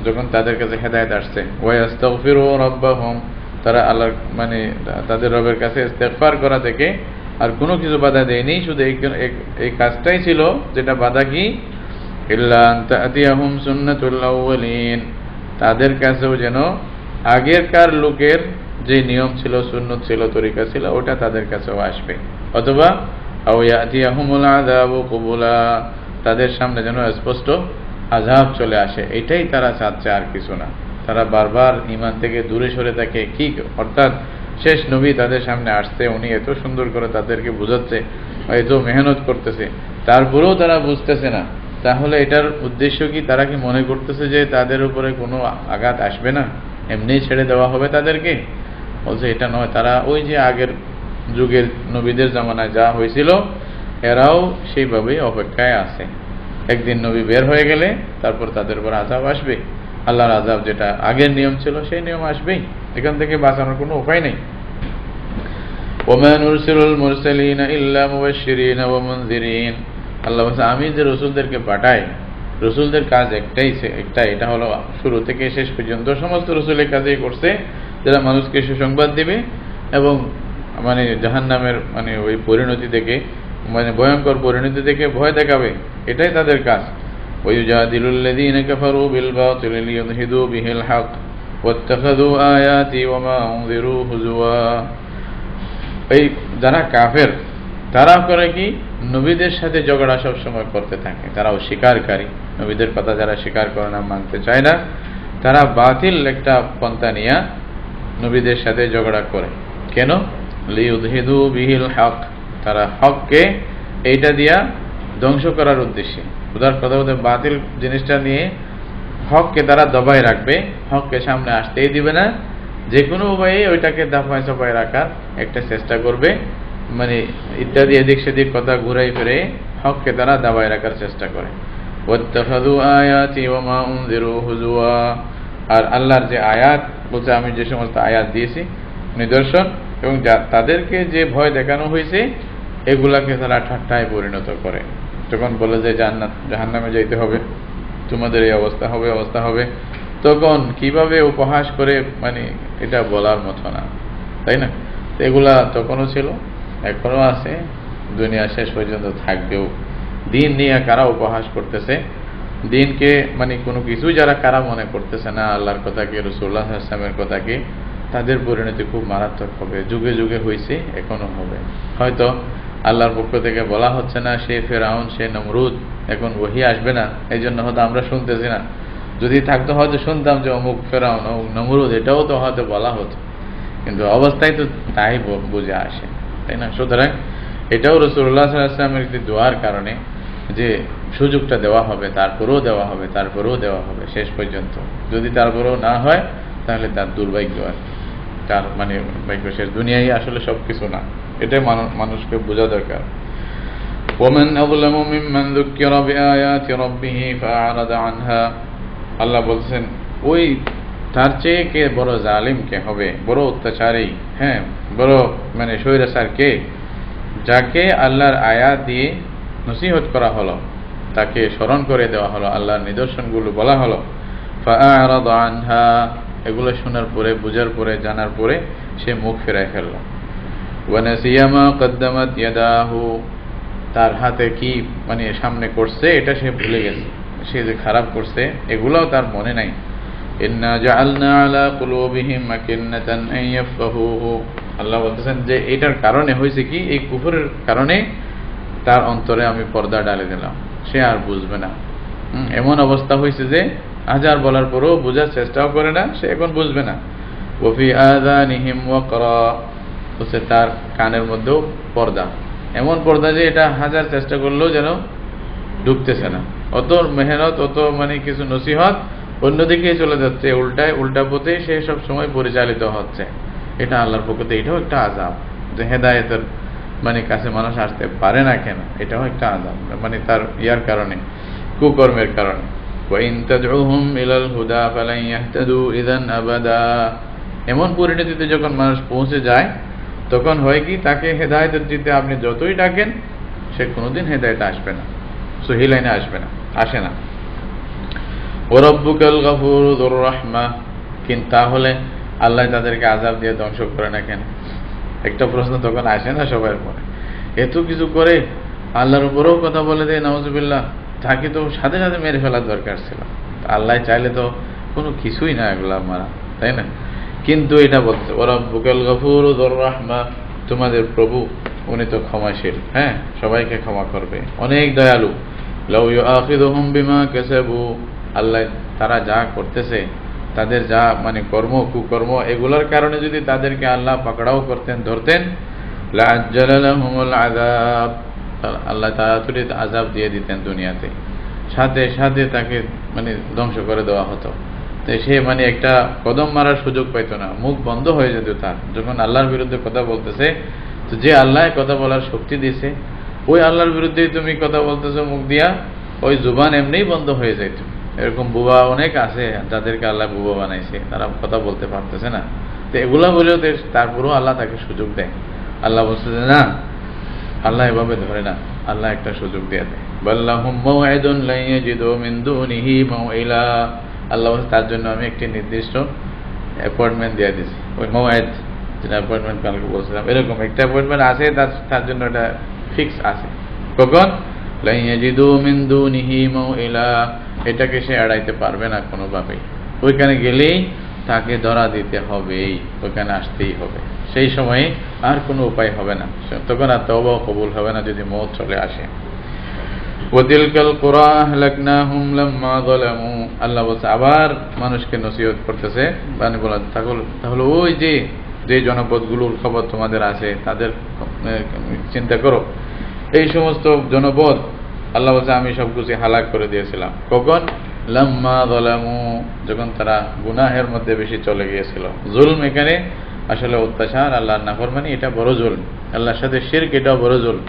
যখন তাদের কাছে হেদায়েত আসছে, ওয়া ইস্তাগফিরু রাব্বাহুম, তারা আল্লাহ তাদের রবের কাছে ইস্তেগফার করা থেকে আর কোনো কিছু বাধা দেয়নি, শুধু এই কাজটাই ছিল যেটা বাধা। কি? ইল্লা আন তা'তিয়াহুম সুন্নাতুল আউওয়ালিন, তাদের কাছেও যেন আগেরকার লোকের যে নিয়ম ছিল, সুন্নত ছিল, তরিকা ছিল, ওটা তাদের কাছেও আসবে। অথবা আও ইয়াতিয়াহুমুল আযাবু কুবুলা, তাদের সামনে যেন স্পষ্ট আযাব চলে আসে। এটাই তারা চাচ্ছে, আর কিছু না। তারা বারবার ঈমান থেকে দূরে সরে থাকে। কি অর্থাৎ শেষ নবী তাদের সামনে আসছে, উনি এত সুন্দর করে তাদেরকে বোঝাচ্ছে, এত মেহনত করতেছে, তারপরেও তারা বুঝতেছে না। তাহলে এটার উদ্দেশ্য কি? তারা কি মনে করতেছে যে তাদের উপরে কোনো আঘাত আসবে না, এমনি ছেড়ে দেওয়া হবে তাদেরকে? বলছে এটা নয়। তারা ওই যে আগের যুগের নবীদের জামানায় যা হয়েছিল, এরাও সেইভাবেই অপেক্ষায় আছে। একদিন নবী বের হয়ে গেলে তারপর তাদের উপর আযাব আসবে। আল্লাহর আযাব যেটা আগের নিয়ম ছিল, সেই নিয়ম আসবেই। এখান থেকে বাঁচানোর কোনো উপায় নেই। ওমা নুরসিলুল মুরসালিনা ইল্লা মুবাশশিরিনা ওয়া মুনযিরিন, আল্লাহ বলছে আমি যে রসুলদেরকে পাঠাই, রসুলদের কাজ একটাই, এটা হলো শুরু থেকে শেষ পর্যন্ত সমস্ত রসুলের কাজই করছে, যারা মানুষকে সুসংবাদ দিবে এবং মানে জাহান্নামের মানে ওই পরিণতি থেকে, মানে ভয়ঙ্কর পরিণতি থেকে ভয় দেখাবে, এটাই তাদের কাজ। ওয়ায়ুজাদিলুল্লাযীনা কাফারু বিল বাতিলি লিইউদহিদু বিহিল হক ওয়াত্তাখাযু আয়াতি ওয়া মা উনযিরু হুজুয়া। এই যারা কাফের তারা করে কি, নবীদের সাথে ঝগড়া সব সময় করতে থাকে, তারা অস্বীকারী, নবীদের কথা যারা স্বীকার করে না, মানতে চায় না, তারা বাতিল একটা পন্থা নিয়ে নবীদের সাথে ঝগড়া করে। কেন? লিইউদহিদু বিহিল হক, তারা হককে এইটা দিয়া ধ্বংস করার উদ্দেশ্যে, উদার কথা বলতে বাতিল জিনিসটা নিয়ে হককে তারা দবাই রাখবে, হককে সামনে আসতেই দিবে না, যে কোনো উপায়ে ওইটাকে দাফায় চাপায় রাখার একটা চেষ্টা করবে, মানে ইত্যাদি এদিক সেদিক কথা ঘুরাই ফিরে হককে তারা দাবায় রাখার চেষ্টা করে। ওয়াত্তাখাযু আয়াতি ওয়া মা উনযিরু হুজুয়া, আর আল্লাহর যে আয়াত বলছে, আমি যে সমস্ত আয়াত দিয়েছি নিদর্শন, এবং তাদেরকে যে ভয় দেখানো হয়েছে এগুলাকে তারা ঠাট্টায় পরিণত করে। যখন বলে যে জাহান্নামে যাইতে হবে, তোমাদের এই অবস্থা হবে, তখন কিভাবে উপহাস করে, মানে এটা বলার মতো না, তাই না? এগুলা তখনও ছিল, এখনো আছে, দুনিয়া শেষ পর্যন্ত থাকবেও। দিন নিয়ে কারা উপহাস করতেছে, দিনকে মানে কোনো কিছু যারা কারা মনে করতেছে না, আল্লাহর কথাকে, রাসূলুল্লাহ সাল্লাল্লাহু আলাইহি ওয়াসাল্লামের কথাকে, তাদের পরিণতি খুব মারাত্মক হবে, যুগে যুগে হয়েছে, এখনো হবে। হয়তো আল্লাহর পক্ষ থেকে বলা হচ্ছে না সে ফেরাউন, সে নমরুদ, এখন ওহী আসবে না, এই জন্য হয়তো আমরা শুনতেছি না। যদি থাকতো হয়তো শুনতাম যে অমুক ফেরাউন, অমুক নমরুদ, এটাও তো হয়তো বলা হতো, কিন্তু অবস্থায় তো তাই বুঝে আসে, তাই না? সুতরাং এটাও রাসূলুল্লাহ সাল্লাল্লাহু আলাইহি ওয়াসাল্লামের দোয়ার কারণে যে সুযোগটা দেওয়া হবে, তারপরেও দেওয়া হবে শেষ পর্যন্ত। যদি তারপরেও না হয় তাহলে তার দুর্ভাগ্য, আর তার মানে ভাগ্য শেষ। দুনিয়ায় আসলে সবকিছু না, এটাই মানুষকে বোঝা দরকার। ওয়ামান আযলামু মিম্মান যুক্কিরা বিআয়াতি রাব্বিহি ফাআরাদা আনহা, আল্লাহ বলছেন ওই তার চেয়ে কে বড় জালিম কে হবে, বড় অত্যাচারী, হ্যাঁ বড় মানে স্বৈরাচার কে, যাকে আল্লাহর আয়াত দিয়ে নসিহত করা হলো, তাকে স্মরণ করে দেওয়া হলো, আল্লাহর নিদর্শনগুলো বলা হলো, ফাআরাদা আনহা, এগুলো শোনার পরে, বুঝার পরে, জানার পরে সে মুখ ফেরায় ফেলল। ওয়া নাসিয়া মা কদ্দামাত ইয়াদাহু, তার হাতে কি মানে সামনে করছে এটা সে ভুলে গেছে, সে যে খারাপ করছে এগুলোও তার মনে নাই। ইন্না জাআলনা আলা কুলুবিহিম আকিন্নাতান আন ইয়াফকাহুহু, আল্লাহ বলতেছেন যে এটার কারণে হয়েছে কি, এই কুফরের কারণে তার অন্তরে আমি পর্দা ডালে দিলাম, সে আর বুঝবে না। এমন অবস্থা হয়েছে যে হাজার বলার পরেও বোঝার চেষ্টাও করে না, সে এখন বুঝবে না। ওয়াফি আযানিহিম ওয়াকরা, বলছে তার কানের মধ্যেও পর্দা, এমন পর্দা যে এটা হাজার চেষ্টা করলেও যেন ঢুকতেছে না, অত মেহনত, অত মানে কিছু নসিহত অন্যদিকে চলে যাচ্ছে, উল্টা পথে সে সব সময় পরিচালিত হচ্ছে। এটা আল্লাহর পক্ষ থেকে এটাও একটা আযাব, যে হেদায়েতের মানে কাছে মানুষ আসতে পারে না কেন, এটাও একটা আযাব, মানে তার ইয়ার কারণে, কুকর্মের কারণে। ওয়াইন তাদউহুম ইলাল হুদা ফালান ইয়াহতাদু ইযান আবাদা, এমন পরিণতিতে যখন মানুষ পৌঁছে যায় তখন হয় কি, তাকে হেদায়েতের দিতে আপনি যতই ডাকেন সে কোনোদিন হেদায়েতে আসবে না, সহি লাইনে আসে না। ওয়া রাব্বুকাল গফুরু যুর রাহমা, কিন্তু তাহলে আল্লাহ তাদেরকে আযাব দিয়ে ধ্বংস করে না কেন? একটা প্রশ্ন তখন আসে না সবার মনে, এত কিছু করে আল্লাহর উপরেও কথা বলে দেয়, নাউযুবিল্লাহ, তাকে তো সাথে সাথে মেরে ফেলার দরকার ছিল, আল্লাহ চাইলে তো কোনো কিছুই না এগুলা মারা, তাই না? কিন্তু এটা বলছে ওয়া রাব্বুকাল গফুরু যুর রাহমা, তোমাদের প্রভু উনি তো ক্ষমাশীল, হ্যাঁ সবাইকে ক্ষমা করবে, অনেক দয়ালু। লাউ ইউআখিযুহুম বিমা কাসাবু, আল্লাহ তারা যা করতেছে, তাদের যা মানে কর্ম, কুকর্ম, এগুলোর কারণে যদি তাদেরকে আল্লাহ পাকড়াও করতেন, ধরতেন, লাআজ্জালা লাহুমুল আযাব, আল্লাহ তাড়াতাড়ি আযাব দিয়ে দিতেন দুনিয়াতে, সাথে সাথে তাকে মানে ধ্বংস করে দেওয়া হতো। তো সে মানে একটা কদম মারার সুযোগ পাইতো না, মুখ বন্ধ হয়ে যেত তার, যখন আল্লাহর বিরুদ্ধে কথা বলতেছে। তো যে আল্লাহ কথা বলার শক্তি দিয়েছে, ওই আল্লাহর বিরুদ্ধেই তুমি কথা বলতেছো মুখ দিয়া, ওই জুবান এমনিই বন্ধ হয়ে যাইত। এরকম বুবা অনেক আছে যাদেরকে আল্লাহ বুবা বানাইছে, তারা কথা বলতে পারতেছে না। তো এগুলা বলেও তারপরেও আল্লাহ তাকে সুযোগ দেয়। আল্লাহ বলছে যে না, আল্লাহ এভাবে ধরে না, আল্লাহ একটা সুযোগ দিয়ে দেয়। বাল্লাহুম মাউইদুন লা ইয়াজিদু মিন দুনিহি মাউইলা, আল্লাহ বলছে তার জন্য আমি একটি নির্দিষ্ট অ্যাপয়েন্টমেন্ট দিয়ে দিয়েছি। ওই মাউইদ যেটা অ্যাপয়েন্টমেন্ট কালকে বলছিলাম, এরকম একটা অ্যাপয়েন্টমেন্ট আছে, তার জন্য এটা ফিক্স আছে। কখন? লা ইয়াজিদু মিন দুনিহি মাউইলা, এটাকে সে এড়াইতে পারবে না কোনোভাবেই। ওইখানে গেলেই তাকে ধরা দিতে হবেই, ওইখানে আসতেই হবে। সেই সময়ে আর কোনো উপায় হবে না, তখন আর তওবা কবুল হবে না যদি মওত চলে আসে। ওয়াতিলকাল কুরা আহলাকনাহুম লাম্মা যালামু, আল্লাহ বলছে আবার মানুষকে নসিহত করতেছে, মানে বলা তাহলে ওই যে জনপদগুলোর খবর তোমাদের আছে তাদের চিন্তা করো। এই সমস্ত জনপদ আল্লাহ বলছে আমি সবকিছু হালাক করে দিয়েছিলাম। কখন? লাম্মা যালামু, যখন তারা গুনাহের মধ্যে বেশি চলে গিয়েছিল। জুলম এখানে আসলে অত্যাচার, আল্লাহর নাফরমানি, এটা বড় জুলম। আল্লাহর সাথে শিরক, এটাও বড় জুলম।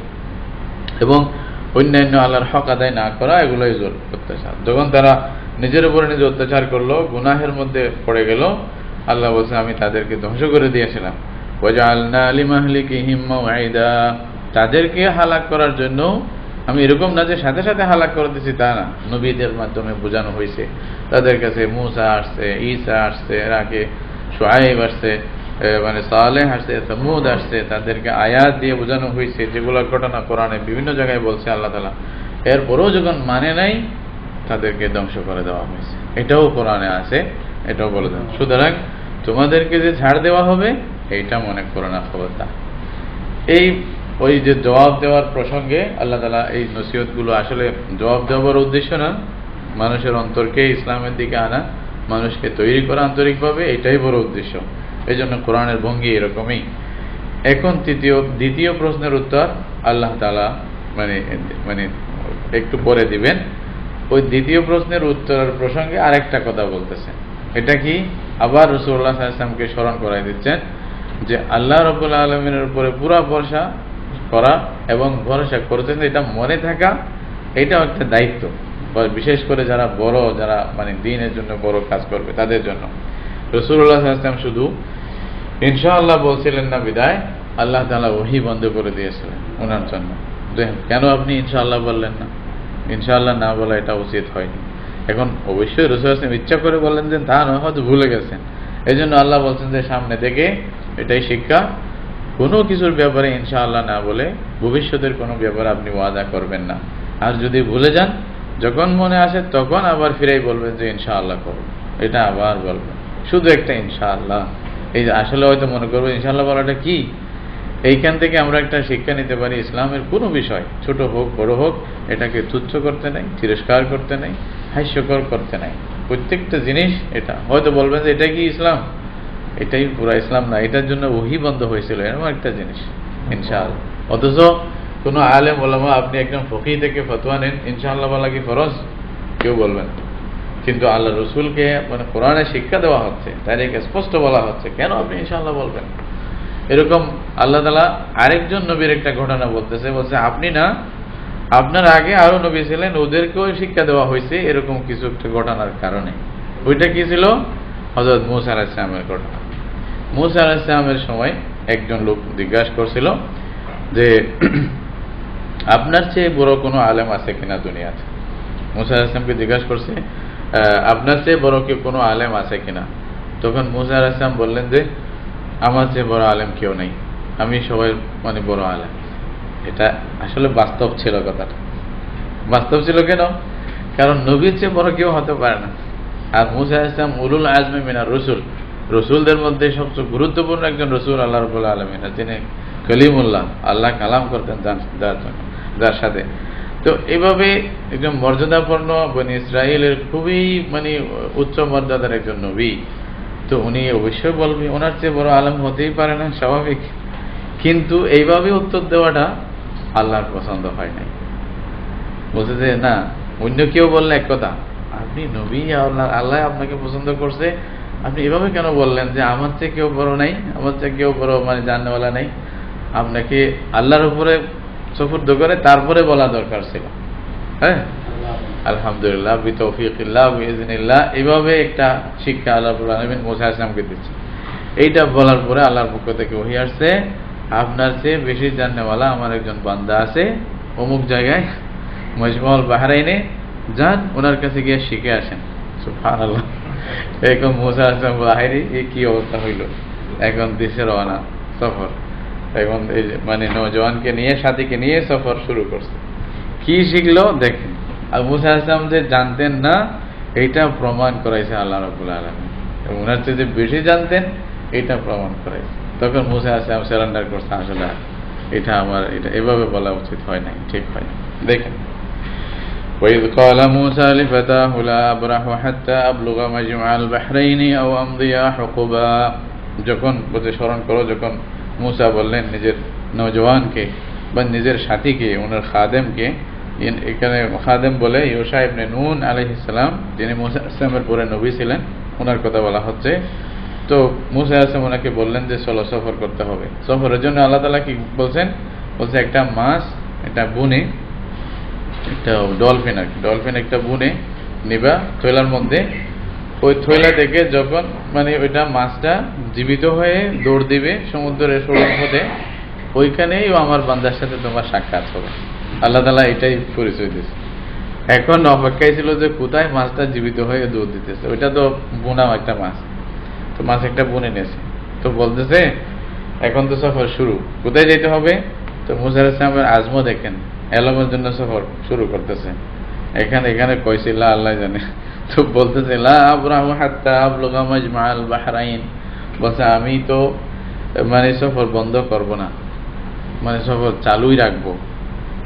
এবং অন্যান্য আল্লাহর হক আদায় না করা, এগুলোই জুলম, অত্যাচার। যখন তারা নিজের উপরে নিজে অত্যাচার করলো, গুনাহের মধ্যে পড়ে গেল, আল্লাহ বলছে আমি তাদেরকে ধ্বংস করে দিয়েছিলাম। ওয়াজআলনা লিমাহলিকিহিম মাউইদা, তাদেরকে হালাক করার জন্য আমি এরকম না যে সাথে সাথে হালাক করে দিয়েছি, তা না। নবীদের মাধ্যমে বোঝানো হয়েছে, তাদের কাছে মূসা আসছে, ঈসা আসছে, এর আগে শুআয়ব আসছে, মানে সালেহ আসছে, সামুদ আসছে, তাদেরকে আয়াত দিয়ে বোঝানো হয়েছে, যেগুলোর ঘটনা কোরআনে বিভিন্ন জায়গায় বলছে আল্লাহ তাআলা। এরপরেও যখন মানে নাই, তাদেরকে ধ্বংস করে দেওয়া হয়েছে, এটাও কোরআনে আছে, এটাও বলে দেওয়া। সুতরাং তোমাদেরকে যে ছাড় দেওয়া হবে এইটা মনে করো না, খবরদার। ওই যে জবাব দেওয়ার প্রসঙ্গে আল্লাহ তাআলা এই নসিহতগুলো আসলে জবাব দেওয়ার উদ্দেশ্য না, মানুষের অন্তরকে ইসলামের দিকে আনা, মানুষকে তৈরি করা আন্তরিকভাবে, এটাই বড় উদ্দেশ্য। এই জন্য কোরআনের ভঙ্গি এরকমই। এখন দ্বিতীয় প্রশ্নের উত্তর আল্লাহ তাআলা মানে একটু পরে দিবেন। ওই দ্বিতীয় প্রশ্নের উত্তরের প্রসঙ্গে আরেকটা কথা বলতেছেন। এটা কি? আবার রাসূলুল্লাহ সাল্লাল্লাহু আলাইহি ওয়াসাল্লামকে স্মরণ করাই দিচ্ছেন যে আল্লাহ রাব্বুল আলামিনের উপরে পুরা ভরসা করা এবং ভরসা করতেন, এটা মনে থাকা, এটাও একটা দায়িত্ব। বিশেষ করে যারা মানে দ্বীনের জন্য বড় কাজ করবে তাদের জন্য। রাসূলুল্লাহ সাল্লাল্লাহু আলাইহি ওয়াসাল্লাম শুধু ইনশাআল্লাহ বলছিলেন না বিদায়, আল্লাহ তাআলা ওহী বন্ধ করে দিয়েছিলেন ওনার জন্য। কেন আপনি ইনশাআল্লাহ বললেন না? ইনশাআল্লাহ না বলা এটা উচিত হয়নি। এখন অবশ্যই রাসূল সাল্লাল্লাহু আলাইহি ওয়াসাল্লাম ইচ্ছা করে বললেন যে তা নয়, হয়তো ভুলে গেছেন। এই জন্য আল্লাহ বলছেন যে সামনে থেকে এটাই শিক্ষা, কোনো কিছুর ব্যাপারে ইনশাআল্লাহ না বলে ভবিষ্যতের কোনো ব্যাপারে আপনি ওয়াদা করবেন না। আর যদি ভুলে যান, যখন মনে আসে তখন আবার ফিরেই বলবেন যে ইনশাআল্লাহ করব, এটা আবার বলবেন, শুধু একটা ইনশাআল্লাহ। এই আসলে হয়তো মনে করবো ইনশাআল্লাহ বলাটা কি। এইখান থেকে আমরা একটা শিক্ষা নিতে পারি, ইসলামের কোনো বিষয় ছোট হোক বড় হোক, এটাকে তুচ্ছ করতে নাই, তিরস্কার করতে নাই, হাস্যকর করতে নাই। প্রত্যেকটা জিনিস, এটা হয়তো বলবেন যে এটা কি ইসলাম, এটাই পুরা ইসলাম না, এটার জন্য ওহী বন্ধ হয়েছিল, এরকম একটা জিনিস ইনশাআল্লাহ। অথচ কোনো আলেম ওলামা, আপনি একদম ফকিহ থেকে ফতোয়া নেন, ইনশাআল্লাহ বলা কি ফরজ? কেউ বলবেন। কিন্তু আল্লাহ রসুলকে মানে কোরআনে শিক্ষা দেওয়া হচ্ছে, তাদেরকে স্পষ্ট বলা হচ্ছে, কেন আপনি ইনশাআল্লাহ বলবেন? এরকম আল্লাহ তাআলা আরেকজন নবীর একটা ঘটনা বলছে আপনি না, আপনার আগে আরো নবী ছিলেন, ওদেরকেও শিক্ষা দেওয়া হয়েছে এরকম কিছু একটা ঘটনার কারণে। ওইটা কি ছিল? হযরত মূসা আলাইহিস সালামের ঘটনা। মূসা আলাইহিস সালামের সময় একজন লোক জিজ্ঞাসা করছিল যে আপনার চেয়ে বড় কোনো আলেম আছে কিনা দুনিয়াতে? মূসা আলাইহিস সালামকে জিজ্ঞাসা করছে আপনার চেয়ে বড় কি কোনো আলেম আছে কিনা? তখন মূসা আলাইহিস সালাম বললেন যে আমার চেয়ে বড় আলেম কেউ নেই, আমি সবাই মানে বড় আলেম। এটা আসলে বাস্তব ছিল, কথাটা বাস্তব ছিল। কেন? কারণ নবীর চেয়ে বড় কেউ হতে পারে না। আর মূসা আলাইহিস সালাম উলুল আজমি মিনার রসুল, রসুলদের মধ্যে সবচেয়ে গুরুত্বপূর্ণ একজন রসুল আল্লাহ রাব্বুল আলামিন, যিনি কলিমুল্লাহ, আল্লাহ কালাম করতেন যার সাথে। তো এইভাবে একজন মর্যাদাপূর্ণ বনি ইসরায়েলের খুবই মানে উচ্চ মর্যাদার একজন নবী, তো উনি অবশ্যই বলবে ওনার চেয়ে বড় আলেম হতেই পারে না, স্বাভাবিক। কিন্তু এইভাবে উত্তর দেওয়াটা আল্লাহর পছন্দ হয় নাই। বলছে যে না, অন্য কেউ বললে এক কথা, আপনি নবী, আল্লাহ আপনাকে পছন্দ করছে, আপনি এভাবে কেন বললেন যে আমার চেয়ে কেউ বড় নাই, আমার চেয়ে কেউ বড় মানে জাননেওয়ালা নাই? আপনাকে আল্লাহর উপরে সুপুর্দ করে তারপরে বলা দরকার ছিল। হ্যাঁ, আলহামদুলিল্লাহ, বিতৌফিকিল্লাহ বিইজনিল্লাহ, এইভাবে একটা শিক্ষা আল্লাহ রাব্বুল আলামিন মূসা আলাইহিস সালামকে দিচ্ছে। এইটা বলার পরে আল্লাহর পক্ষ থেকে ওহী আসছে, আপনার চেয়ে বেশি জাননেওয়ালা আমার একজন বান্দা আছে অমুক জায়গায় মজমাউল বাহরাইনে, যান ওনার কাছে গিয়ে শিখে আসেন। সুবহানাল্লাহ। এরকম মুসা আলাইহিস বাহিরি এই কি অবস্থা হইল, এখন দেশে রওনা সফর, এখন এই মানে নওজওয়ানকে নিয়ে সাথীকে নিয়ে সফর শুরু করছে। কি শিখলো দেখেন। আর মুসা আলাইহিস যে জানতেন না এইটা প্রমাণ করাইছে আল্লাহ রাব্বুল আলামিন, এবং ওনার চেয়ে যে বেশি জানতেন এটা প্রমাণ করাইছে। তখন মুসা আলাইহিস সারেন্ডার করছে, আসলে এটা আমার এটা এভাবে বলা উচিত হয় নাই, ঠিক হয় না। দেখেন وإذ قال موسى لفتاه لا أبرح حتى أبلغ مجمع البحرين أو أمضي حقبا, যখন বলতে স্মরণ করো যখন মুসা বললেন নিজের নওজওয়ানকে বা নিজের সাথীকে, ওনার খাদেমকে, এখানে খাদেম বলে ইউশা ইবনে নুন আলাইহিস সালাম, যিনি মুসা আলাইহিসসালামের পরে নবী ছিলেন, ওনার কথা বলা হচ্ছে। তো মুসা আলাইহিস সালাম ওনাকে বললেন যে চলো সফর করতে হবে। সফরের জন্য আল্লাহ তাআলা কি বলছেন, বলছে একটা মাছ, একটা বুনে, একটা ডলফিন আর কি, ডলফিন একটা বুনে নিবা থৈলার মধ্যে। ওই থৈলা থেকে যখন মানে ওইটা মাছটা জীবিত হয়ে দৌড় দিবে সমুদ্রের সরু পথে, ওইখানেই আমার বান্দার সাথে তোমার সাক্ষাৎ হবে। আল্লাহ তাআলা এটাই পরিচয় দিয়েছে। এখন অপেক্ষায় ছিল যে কোথায় মাছটা জীবিত হয়ে দৌড় দিতেছে, ওইটা তো বুনা একটা মাছ, তো মাছ একটা বুনে নিয়েছে। তো বলতেছে এখন তো সফর শুরু, কোথায় যেতে হবে? তো মুসা আলাইহিস সালামের আজমও দেখেন, এলমের জন্য সফর শুরু করতেছে। এখানে কইছে লা আল্লাহ জানে, তো বলতেছে লা আবরাহু হাত্তা আবলুগা মাজমাআল বাহরাইন, বলছে আমি তো মানে সফর বন্ধ করব না, মানে সফর চালুই রাখবো,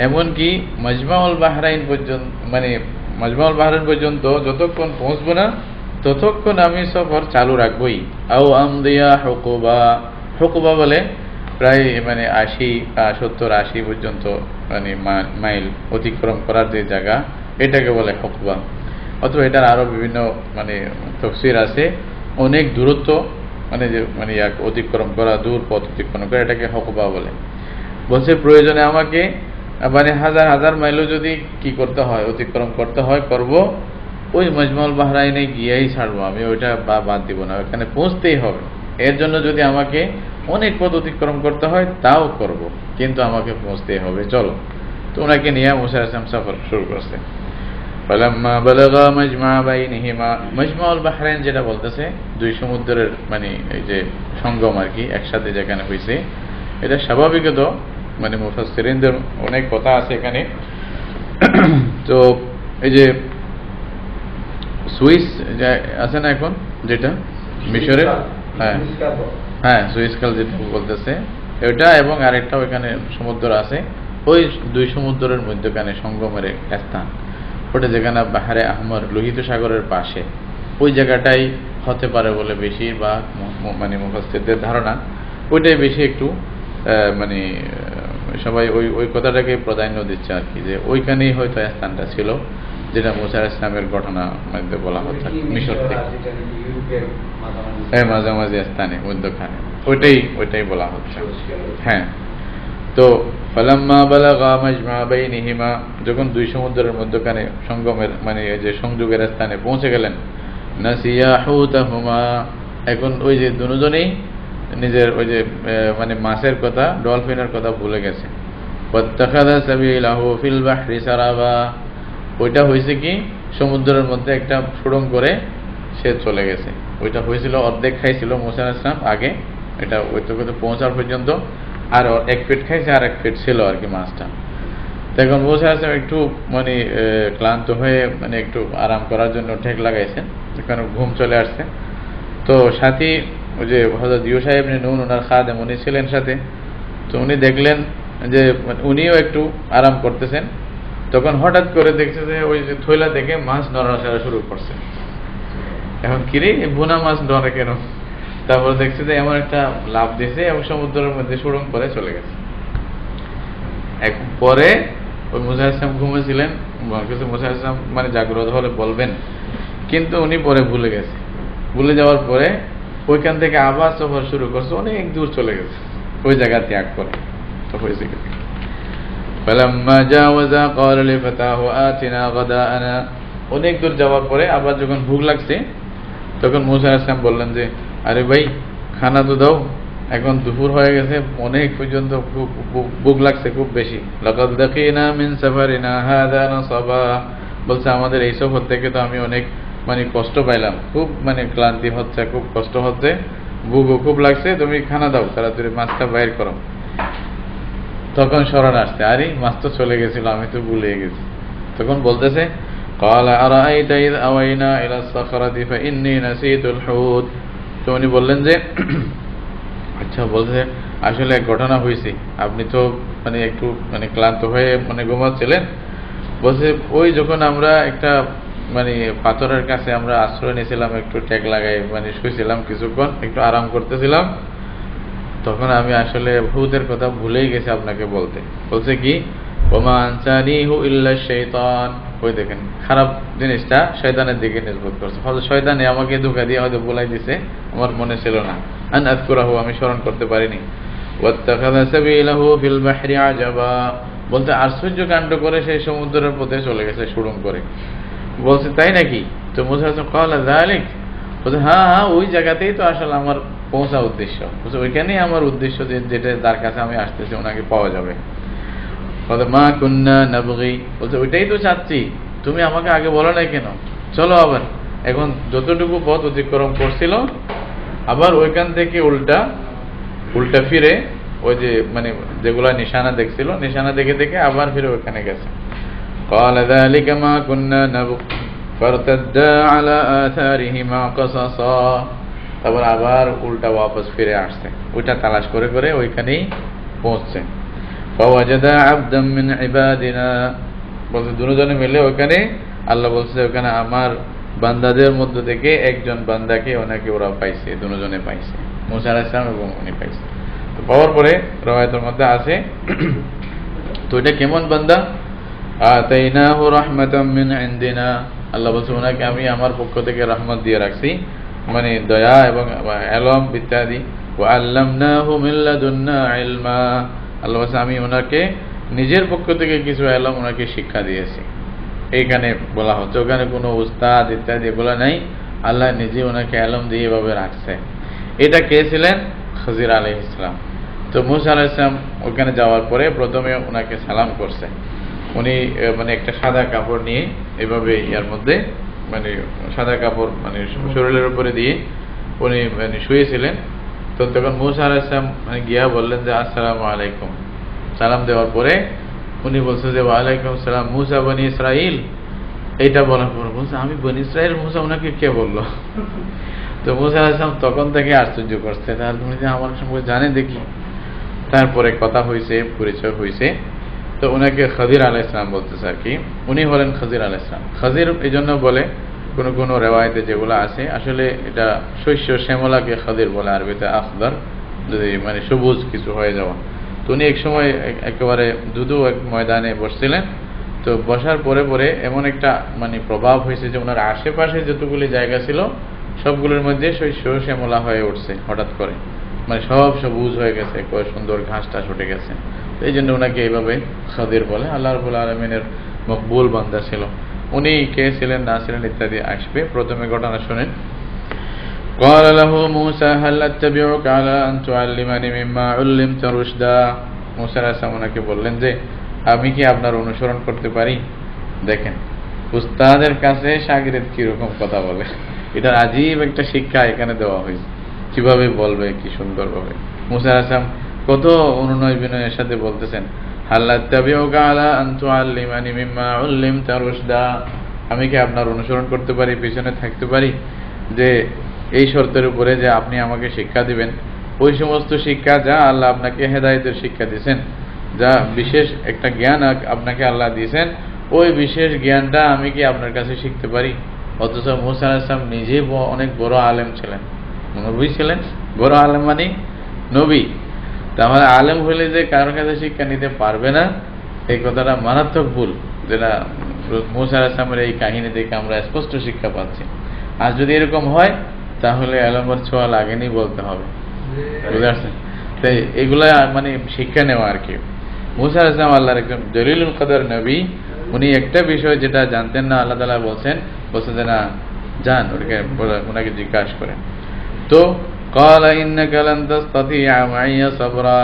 এমনকি মাজমাউল বাহরাইন পর্যন্ত, মানে মাজমাউল বাহরাইন পর্যন্ত যতক্ষণ পৌঁছবো না ততক্ষণ আমি সফর চালু রাখবই। আও আমদিয়া হুকুবা, হুকুবা বলে প্রায় মানে 70-80 পর্যন্ত মানে মাইল অতিক্রম করার যে জায়গা, এটাকে বলে হুকুবা। অথবা এটার আরো বিভিন্ন মানে তাফসীর আছে, অনেক দূরত্ব মানে যে মানে অতিক্রম করা, দূর পথ অতিক্রম করা, এটাকে হুকুবা বলে। বলছে প্রয়োজনে আমাকে মানে হাজার মাইলও যদি কি করতে হয়, অতিক্রম করতে হয়, করব, ওই মজমাউল বাহরাইনে গিয়েই ছাড়বো, আমি ওইটা বাদ দিব না, ওখানে পৌঁছতেই হবে। এর জন্য যদি আমাকে অনেক পথ অতিক্রম করতে হয় তাও করব, কিন্তু আমাকে পৌঁছতেই হবে, চলো। তো ওনাকে নিয়ে মুসা আলাইহিস সালাম সফর শুরু করছে। ফালাম্মা বালাগা মাজমা বাইনিহিমা, মাজমাউল বাহরাইন যেটা বলতেছে দুই সমুদ্রের মানে এই যে সঙ্গম আর কি, একসাথে যেখানে হয়েছে, এটা স্বাভাবিকত মানে মুফাসসিরিনদের অনেক কথা আছে এখানে। তো এই যে সুইস আছে না এখন, যেটা মিশরের, হ্যাঁ সুইস খাল যেটা বলতেছে ওইটা, এবং আরেকটা ওইখানে সমুদ্র আছে, ওই দুই সমুদ্রের মধ্যখানে সঙ্গমের স্থান, ওটা যেখানে বাহারে আহমর লোহিত সাগরের পাশে, ওই জায়গাটাই হতে পারে বলে বেশিরভাগ মানে মুফাসসিরদের ধারণা। ওইটাই বেশি একটু মানে সবাই ওই কথাটাকে প্রাধান্য দিচ্ছে আর কি, যে ওইখানেই হয়তো স্থানটা ছিল যেটা মুসা আলাইহিস সালামের ঘটনা মধ্যে বলা হচ্ছে মিশর থেকে, মাঝামাঝি স্থানে মধ্যখানে, ওইটাই বলা হচ্ছে। হ্যাঁ, তো ফালাম্মা বালাগা মাজমা বাইনিহিমা, যখন দুই সমুদ্রের মধ্যখানে সঙ্গমের মানে এই যে সংযোগের স্থানে পৌঁছে গেলেন, নাসিয়া হুতাহুমা, এখন ওই যে দুজনেই নিজের ওই যে মানে মাছের কথা, ডলফিনের কথা ভুলে গেছে। ওয়াত্তাখাযা সাবিলাহু ফিল বাহরি সারাবা, ওইটা হয়েছে কি সমুদ্রের মধ্যে একটা সুড়ঙ্গ করে সে চলে গেছে। ওইটা হয়েছিল অর্ধেক খাইছিল মুসা আলাইহিস সালাম আগে, এটা ওইটুকু পৌঁছার পর্যন্ত, আর 1 ফিট খাইছে, আর 1 ফিট ছিল আর কি মাছটা। তখন মুসা আলাইহিস সালাম একটু মানে ক্লান্ত হয়ে মানে একটু আরাম করার জন্য ঠেক লাগাইছেন, এখানে ঘুম চলে আসছে। তো সাথী ওই যে হযরত ইউশা ইবনে নুন ওনার খাদেম উনি ছিলেন সাথে, তো উনি দেখলেন যে উনিও একটু আরাম করতেছেন। তখন হঠাৎ করে দেখছে যে ওই যে থৈলা থেকে মাছ নড়াচড়া শুরু করছে। এখন কিরে বোনা মাছ নড়ে কেন? তারপর দেখছে যে এমন একটা লাফ দিয়েছে এবং সমুদ্রের মধ্যে সুড়ঙ্গ করে চলে গেছে। পরে ওই মুসা আলাইহিস সালাম ঘুমেছিলেন, মুসা আলাইহিস সালাম মানে জাগ্রত হলে বলবেন, কিন্তু উনি পরে ভুলে গেছে। ভুলে যাওয়ার পরে ওইখান থেকে আবার সফর শুরু করছে, অনেক দূর চলে গেছে, ওই জায়গা ত্যাগ করে। তো হয়েছে কি ফালাম্মা জাওয়াজা ক্বালা লিফাতাহু আতিনা গাদাআনা, অনেক দূর যাওয়ার পরে আবার যখন ভুক লাগছে তখন মুসা আলাইহিস সালাম বললেন যে আরে ভাই খানা তো দাও, এখন দুপুর হয়ে গেছে, অনেক পর্যন্ত খুব ভুক লাগছে খুব বেশি। লাকাদ লাকিনা মিন সাফারিনা হাযা নাসাবা, বলছে আমাদের এই সফর থেকে তো আমি অনেক মানে কষ্ট পাইলাম, খুব মানে ক্লান্তি হচ্ছে, খুব কষ্ট হচ্ছে, ভুকও খুব লাগছে, তুমি খানা দাও, তাড়াতাড়ি মাছটা বাইর করো। তখন স্মরণ আসছে, আরে মাছ তো চলে গেছিল, আমি তো ভুলে গেছি। তখন বলতেছে ক্বালা আরাআইতা ইয আওয়াইনা ইলা সাখরাতি ফাইন্নী নাসীতুল হুত। তো উনি বললেন যে আচ্ছা, বলছে আসলে এক ঘটনা হয়েছে, আপনি তো মানে একটু মানে ক্লান্ত হয়ে মানে ঘুমাচ্ছিলেন। বলছে ওই যখন আমরা একটা মানে পাথরের কাছে আমরা আশ্রয় নিয়েছিলাম, একটু ট্যাগ লাগাই মানে শুয়েছিলাম, কিছুক্ষণ একটু আরাম করতেছিলাম, তখন আমি আসলে হুদের কথা ভুলেই গেছি আপনাকে বলতে। বলছে কি, ওমা আনসানিহু ইল্লা শাইতান। ওই দেখেন, খারাপ জিনিসটা শয়তানের দিকে নির্ভর করছে, হয়তো শয়তানে আমাকে ধোঁকা দিয়ে হয়তো বলাই দিছে, আমার মনে ছিল না। আন আযকুরাহু, আমি স্মরণ করতে পারিনি। ওয়াত্তাখাযা সাবিলাহু ফিল বাহরি আজাবা, বলতে আশ্চর্য কাণ্ড করে সেই সমুদ্রের পথে চলে গেছে সুড়ুং করে। বলছে তাই নাকি? তো মুসা ক্বালা যালিক, বলছে হ্যাঁ হ্যাঁ, ওই জায়গাতেই তো আসলে আমার পৌঁছা উদ্দেশ্য। বলছে ওইখানেই আমার উদ্দেশ্য, যে যেটা যার কাছে আমি আসতেছি ওনাকে পাওয়া যাবে। বলছে মা কুন্না নাবগি, বলছে ওইটাই তো চাচ্ছি, তুমি আমাকে আগে বলো নাই কেন? চলো আবার, এখন যতটুকু পথ অতিক্রম করছিল আবার ওইখান থেকে উল্টা উল্টা ফিরে ওই যে মানে যেগুলা নিশানা দেখছিল, নিশানা দেখে দেখে আবার ফিরে ওইখানে গেছে। قال ذلك ما كنا نبغ فارتدا على آثارهما قصصا, তারপর আবার উল্টা ওয়াপস ফিরে আসছে, ওইটা তালাশ করে করে ওইখানেই পৌঁছছে। فوجدا عبدا من عبادنا, বলছে দুজনে মিলে ওইখানে আল্লাহ বলছে ওখানে আমার বান্দাদের মধ্য থেকে একজন বান্দাকে ওনাকে ওরা পাইছে, দুজনে পাইছে, মুসা আলাইহিস সালাম এবং উনি পাইছে। তো পাওয়ার পরে রওয়ায়াতের মধ্যে আছে, তো এটা কেমন বান্দা? আতাইনাহু রাহমাতাম মিন ইনদিনা, আল্লাহ বলছে ওনাকে আমি আমার পক্ষ থেকে রহমত দিয়ে রাখছি, মানে দয়া এবং ইলম ইত্যাদি। ওয়া আল্লামনাহু মিন লাদুন্না ইলমা, আল্লাহ বলছে আমি ওনাকে নিজের পক্ষ থেকে কিছু ইলম ওনাকে শিক্ষা দিয়েছি। এইখানে বলা হচ্ছে ওখানে কোনো উস্তাদ ইত্যাদি এগুলো নাই, আল্লাহ নিজে ওনাকে ইলম দিয়ে এভাবে রাখছে। এটা কে ছিলেন? খজির আলাইহিস সালাম। তো মুসা আলাইহিস সালাম ওখানে যাওয়ার পরে প্রথমে ওনাকে সালাম করছে। উনি মানে একটা সাদা কাপড় নিয়ে এভাবে ইয়ার মধ্যে মানে সাদা কাপড় মানে শরীরের উপরে দিয়ে উনি মানে শুয়েছিলেন। তো তখন মুসা আলাইহিস সালাম মানে গিয়া বললেন যে আসসালামু আলাইকুম। সালাম দেওয়ার পরে উনি বলছে যে ওয়ালাইকুম সালাম মুসা বনি ইসরাইল। এইটা বলার পর বলছে আমি বনি ইসরাইল মুসা, ওনাকে কে বললো? তো মুসা আলাইহিস সালাম তখন থেকে আশ্চর্য করছে, তাহলে উনি যে আমার সম্পর্কে জানে দেখি। তারপরে কথা হয়েছে, পরিচয় হয়েছে। তো ওনাকে খজির আলাইহিস সালাম বলতেছে আর কি, উনি হলেন খজির আলাইহিস সালাম। খজির এই জন্য বলে কোনো কোনো রেওয়ায়েতে যেগুলো আছে, আসলে এটা শস্য শ্যামলাকে খজির বলে, আরবিতে আখদার, যদি মানে সবুজ কিছু হয়ে যাওয়া। তো উনি এক সময় একেবারে দুদু এক ময়দানে বসছিলেন। তো বসার পরে পরে এমন একটা মানে প্রভাব হয়েছে যে ওনার আশেপাশে যতগুলি জায়গা ছিল সবগুলোর মধ্যে শস্য শ্যামলা হয়ে উঠছে হঠাৎ করে, মানে সব সবুজ হয়ে গেছে, কত সুন্দর ঘাসটা ছুটে গেছে। এই জন্য ওনাকে এইভাবে খদির বলে। আল্লাহ রাব্বুল আলামিনের মকবুল বান্দা ছিল। উনি কে ছিলেন না ছিলেন ইত্যাদি আসবে। প্রথমে ঘটনা শুনেন। قال له موسى هل اتبعك على ان تعلمني مما علمت رشدا, মুসা আলাইহিস সালাম ওনাকে বললেন যে আমি কি আপনার অনুসরণ করতে পারি? দেখেন উস্তাদের কাছে শাগিরদ কিরকম কথা বলে, এটার আজীব একটা শিক্ষা এখানে দেওয়া হয়েছে, কিভাবে বলবে কি সুন্দরভাবে। মুসা আলাইহিস সালাম কত অনুনয় বিনয়ের সাথে বলতেছেন হাল আত্তাবিউকা আলা আন তুআল্লিমানি মিম্মা উল্লিমতা রুশদা, আমি কি আপনার অনুসরণ করতে পারি, পিছনে থাকতে পারি, যে এই শর্তের উপরে যে আপনি আমাকে শিক্ষা দিবেন ওই সমস্ত শিক্ষা যা আল্লাহ আপনাকে হেদায়েতের শিক্ষা দিয়েছেন, যা বিশেষ একটা জ্ঞান আপনাকে আল্লাহ দিয়েছেন, ওই বিশেষ জ্ঞানটা আমি কি আপনার কাছে শিখতে পারি? অথচ মুসা আলাইহিস সালাম নিজে অনেক বড় আলেম ছিলেন, নবী ছিলেন। বড় আলেম মানে নবী, তাহলে আলেম হইলে যে কারোর কাছে শিক্ষা নিতে পারবে না, এই কথাটা মারাত্মক ভুল, যেটা মুসা আলাইহিস সালামের এই কাহিনী থেকে আমরা স্পষ্ট শিক্ষা পাচ্ছি। আর যদি এরকম হয় তাহলে আলেমের ছোঁয়া লাগেনি বলতে হবে, বুঝতে পারছেন? তাই এগুলা মানে শিক্ষা নেওয়া আর কি। মুসা আলাইহিস সালাম আল্লাহর একজন জলিলুল কদর নবী, উনি একটা বিষয় যেটা জানতেন না আল্লাহ তাআলা বলছেন যে না জান, ওনাকে জিজ্ঞাসা করেন। তো ক্বালা ইন্নাকা লান তাসতাতিআ মাইয়া সাবরা।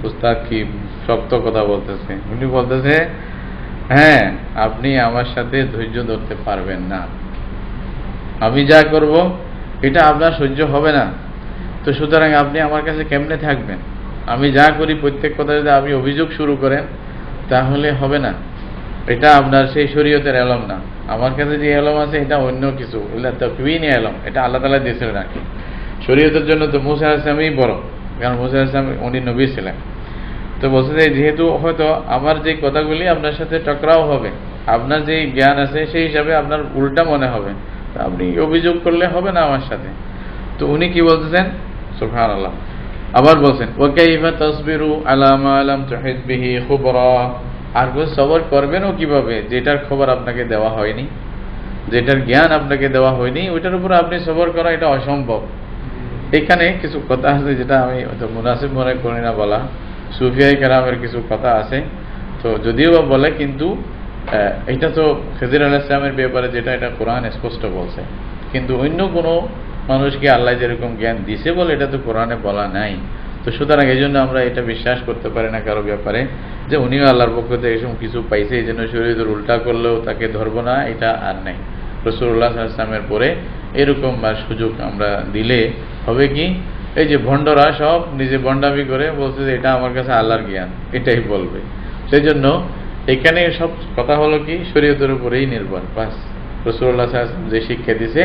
উস্তাদ কি শক্ত কথা বলতেছে। উনি বলতেছে, হ্যাঁ, আপনি আমার সাথে ধৈর্য ধরতে পারবেন না। আমি যা করব এটা আপনার সহ্য হবে না। তো সুতরাং আপনি আমার কাছে কেমনে থাকবেন? আমি যা করি প্রত্যেক কথা যদি আপনি অভিযোগ শুরু করেন তাহলে হবে না। এটা আপনার সেই শরীয়তের এলম না। আমার কাছে যে এলম আছে এটা অন্য কিছু, এটা তাকওয়িনী এলম, এটা আল্লাহ তাআলা দিয়েছেন নাকি। শরীয়তের জন্য তো মুসা আলাইহিস সালামই বড়, কারণ মুসা আলাইহিস সালাম উনি নবী ছিলেন। তো বলছে যে যেহেতু হয়তো আমার যে কথাগুলি আপনার সাথে টকরাও হবে, আপনার যে জ্ঞান আছে সেই হিসাবে আপনার উল্টা মনে হবে, তো আপনি অভিযোগ করলে হবে না আমার সাথে। তো উনি কি বলতেছেন? সুবহানাল্লাহ। আবার বলছেন, ওয়া কাইফা তাসবিরু আলা মা লাম তুহিত বিহি খুবরা। আর সবর করবেনও কিভাবে যেটার খবর আপনাকে দেওয়া হয়নি, যেটার জ্ঞান আপনাকে দেওয়া হয়নি, ওইটার উপর আপনি সবর করা এটা অসম্ভব। এখানে কিছু কথা আছে যেটা আমি মুনাসিব মনে করি না বলা। সুফিয়ায়ে কেরামের কিছু কথা আছে, তো যদিও বা বলে, কিন্তু এটা তো খিজির আলাইহিস সালামের ব্যাপারে যেটা, এটা কোরআন স্পষ্ট বলছে। কিন্তু অন্য কোনো মানুষকে আল্লাহ যেরকম জ্ঞান দিছে বলে এটা তো কোরআনে বলা নাই। তো সুতরাং এই জন্য আমরা এটা বিশ্বাস করতে পারি না কারো ব্যাপারে যে উনিও আল্লাহর পক্ষ থেকে এরকম কিছু পাইছে, এই জন্য শরীয়তের উল্টা করলেও তাকে ধরবো না, এটা আর নাই। রাসূলুল্লাহ সাল্লাল্লাহু আলাইহি ওয়াসাল্লামের পরে এরকম সুযোগ আমরা দিলে হবে কি, এই যে ভণ্ডরা সব নিজে ভণ্ডামি করে বলছে যে এটা আমার কাছে আল্লাহর জ্ঞান, এটাই বলবে। সেই জন্য এখানে সব কথা হলো কি, শরীয়তের উপরেই নির্ভর। বাস রাসূলুল্লাহ সাল্লাল্লাহু আলাইহি ওয়াসাল্লাম যে শিক্ষা দিছে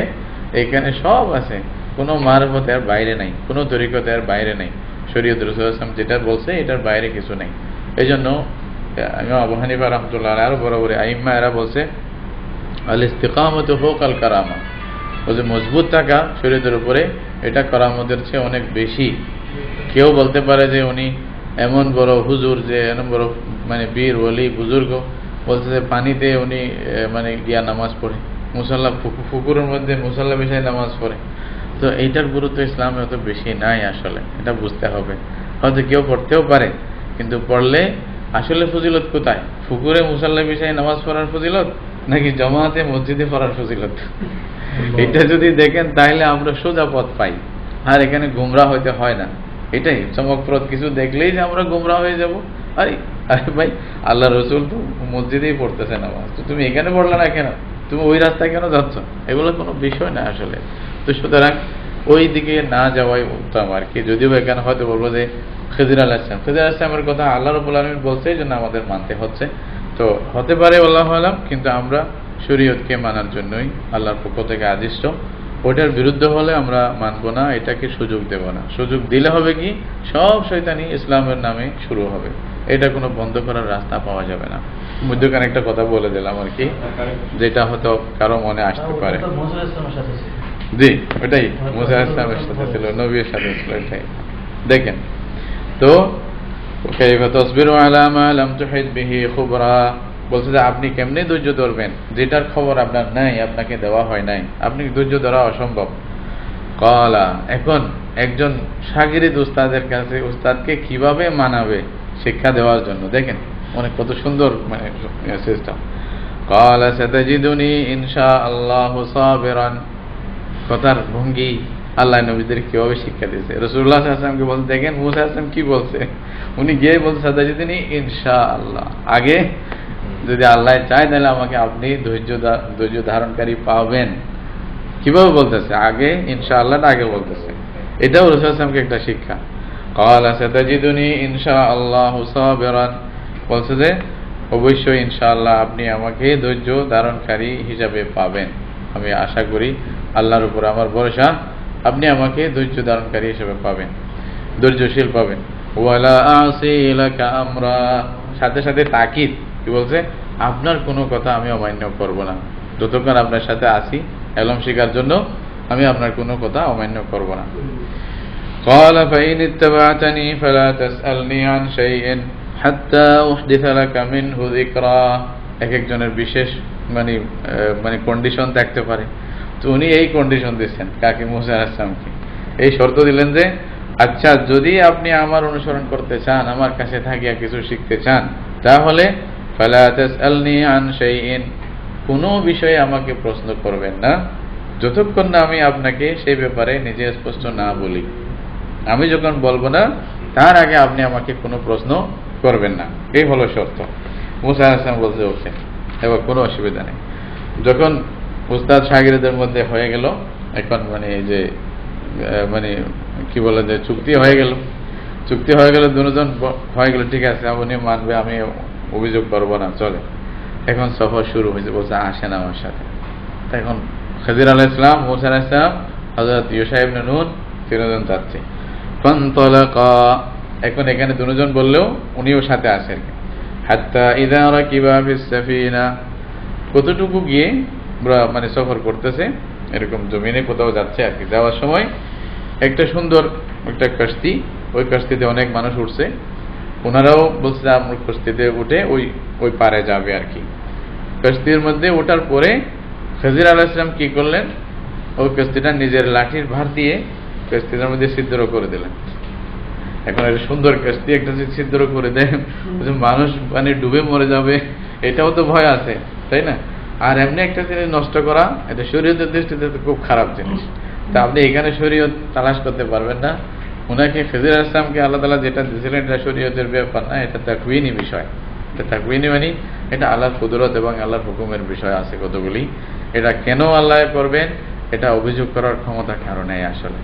এখানে সব আছে, কোনো মারফতের বাইরে নাই, কোনো তরিকতের বাইরে নাই। শরীয়ত রাসূলুল্লাহ সাল্লাল্লাহু আলাইহি ওয়াসাল্লাম যেটা বলছে এটার বাইরে কিছু নাই। এই জন্য ইমাম আবু হানিফা রাহমাতুল্লাহ আলাইহি আরো বরাবর আইম্মা এরা বলছে আল ইস্তিকামাতু ফাওকাল কারামা, ও যে মজবুত থাকা শরীয়তের উপরে এটা কারামতের চেয়ে অনেক বেশি। কেউ বলতে পারে যে উনি এমন বড় হুজুর, যে এমন বড় বীর ওলি বুজুর্গ, বলছে যে পানিতে উনি গিয়া নামাজ পড়ে, মুসাল্লা পুকুরের মধ্যে মুসাল্লা বিষয়ে নামাজ পড়ে। তো এইটার গুরুত্ব ইসলামে অত বেশি নাই, আসলে এটা বুঝতে হবে। হয়তো কেউ পড়তেও পারে, কিন্তু পড়লে আসলে ফজিলত কোথায়? পুকুরে মুসাল্লা বিষয়ে নামাজ পড়ার ফজিলত নাকি জামাতে মসজিদে পড়ার ফজিলত? এটা যদি দেখেন তাহলে আমরা সোজা পথ পাই, আর এখানে গুমরা হইতে হয় না। এটাই চমকপ্রদ কিছু দেখলেই যে আমরা গুমরা হয়ে যাব। আরে আরে ভাই, আল্লাহ রসুল তো মসজিদেই পড়তেছে নামাজ, তো তুমি এখানে পড়লে না কেন? তুমি ওই রাস্তায় কেন যাচ্ছ? এগুলো কোনো বিষয় না আসলে। তো সুতরাং ওই দিকে না যাওয়াই উত্তম আর কি। যদিও এখানে হয়তো বলবো যে খিজির আলাইহিস সালামের কথা আল্লাহ রাব্বুল আলামিন বলছে, এই জন্য আমাদের মানতে হচ্ছে। তো হতে পারে আল্লাহু আলাম, কিন্তু আমরা শরীয়তকে মানার জন্যই আল্লাহর পক্ষ থেকে আদিষ্ট। ওটার বিরুদ্ধে হলে আমরা মানব না, এটাকে সুযোগ দেব না। সুযোগ দিলে হবে কি, সব শয়তানি ইসলামের নামে শুরু হবে, এটা কোনো বন্ধ করার রাস্তা পাওয়া যাবে না। মধ্যখানে একটা কথা বলে দিলাম আর কি, যেটা হয়তো কারো মনে আসতে পারে। জি, ওটাই মুসা আলাইহিস সালামের সাথে ছিল, নবীর সাথে ছিল। এটাই দেখেন তো, কাইফা তাসবিরু আলা মা লাম তুহিত বিহি খুবরা, বলছে যে আপনি কেমনে ধৈর্য ধরবেন যেটার খবর আপনার নাই, আপনাকে দেওয়া হয় নাই, আপনি ধৈর্য ধরা অসম্ভব। ক্বালা, এখন একজন শাগিরিদ উস্তাদের কাছে উস্তাদকে কিভাবে মানাবে শিক্ষা দেওয়ার জন্য, দেখেন অনেক কত সুন্দর সিস্টেম। ক্বালা সাতাজিদুনি ইনশাআল্লাহু সাবিরান, কথার ভঙ্গি আল্লাহ নবীদের কিভাবে শিক্ষা দিয়েছে। রাসূলুল্লাহ সাল্লাল্লাহু আলাইহি ওয়াসাল্লামকে বলতে দেখেন, মুসা আলাইহিস সালাম কি বলছে, উনি গিয়ে বলছে সাতাজিদুনি ইনশাআল্লাহ, আগে যদি আল্লাহ চায় তাহলে আমাকে আপনি ধৈর্য ধারণকারী পাবেন। কিভাবে বলতেছে? আগে ইনশাআল্লাহ আগে বলতেছে, এটাও রাসূল সাল্লাল্লাহু আলাইহি ওয়াসাল্লামকে একটা শিক্ষা। ক্বালা সাতাজিদুনি ইনশাআল্লাহু সাবিরান, বলছে যে অবশ্যই ইনশাআল্লাহ আপনি আমাকে ধৈর্য ধারণকারী হিসাবে পাবেন। আমি আশা করি, আল্লাহর উপর আমার ভরসা, আপনি আমাকে ধৈর্য ধারণকারী হিসেবে পাবেন, ধৈর্যশীল পাবেন। ওয়ালা আসি লাকা আমরা, সাথে সাথে তাকিদ কি বলছে, আপনার কোনো কথা আমি অমান্য করব না, যতক্ষণ আপনার সাথে আসি এলম শিখার জন্য আমি আপনার কোনো কথা অমান্য করব না। ক্বালা ফাইন ইত্তাবা'তানি ফালা তাসআলনি আন শাইইন হাত্তা উহদিসা লাকা মিনহু যিকরা। এক একজনের বিশেষ কন্ডিশন থাকতে পারে। তো উনি এই কন্ডিশন দিচ্ছেন কাকে, মুসা আলাইহিস সালামকে এই শর্ত দিলেন যে আচ্ছা, যদি আপনি আমার অনুসরণ করতে চান, আমার কাছে থাকিয়া কিছু শিখতে চান, তাহলে ফালা তাসআলনি আন শাইইন, কোনো বিষয়ে আমাকে প্রশ্ন করবেন না যতক্ষণ না আমি আপনাকে সেই ব্যাপারে নিজে স্পষ্ট না বলি। আমি যখন বলবো না তার আগে আপনি আমাকে কোনো প্রশ্ন করবেন না, এই হলো শর্ত। মুসা আলাইহিস সালাম বলতে ওকে, এবার কোনো অসুবিধা নেই। যখন উস্তাদ শাগিরদের মধ্যে হয়ে গেল, এখন মানে এই যে মানে কি বলে যে চুক্তি হয়ে গেল, দুজন হয়ে গেল, ঠিক আছে উনি মানবে, আমি অভিযোগ করবো না, চলে। এখন সফর শুরু হয়েছে, বলছে আসেন আমার সাথে। এখন খিজির আলাইহিস সালাম, মুসা আলাইহিস সালাম, হযরত ইউশা ইবনে নুন তিনজন যাচ্ছে। ফানতালাকা, এখন এখানে দুজন বললেও উনিও সাথে আসেন। হাত্তা ইযা রাকিবা ফিস সাফিনা, কতটুকু গিয়ে মানে সফর করতেছে, এরকম জমিনে কোথাও যাচ্ছে আর কি। যাওয়ার সময় একটা সুন্দর একটা কাশতি, ওই কাশতিতে অনেক মানুষ উঠছে, ওনারাও বলছে আমরা কাশতিতে উঠে ওই পারে যাবে আর কি। কাশতির মধ্যে ওঠার পরে খিজির আলাইহিস সালাম কি করলেন, ওই কাশতিটা নিজের লাঠির ভার দিয়ে কাশতিটার মধ্যে ছিদ্র করে দিলেন। এখন একটা সুন্দর কাশতি একটা ছিদ্র করে দেয়, মানুষ মানে ডুবে মরে যাবে, এটাও তো ভয় আছে, তাই না? আর এমনি একটা জিনিস নষ্ট করা, এটা শরীয়তের দৃষ্টিতে খুব খারাপ জিনিস। তা আপনি এখানে শরীয়ত তালাশ করতে পারবেন না। উনাকে খিজির আলাইহিস সালামকে আল্লাহ তাআলা যেটা দিয়েছিলেন এটা শরীয়তের ব্যাপার না, এটা তাকওয়িনী বিষয়। এটা তাকওয়িনী মানে এটা আল্লাহর কুদরত এবং আল্লাহর হুকুমের বিষয় আছে কতগুলি। এটা কেন আল্লাহ করবেন, এটা অভিযোগ করার ক্ষমতা কারো নেই আসলে।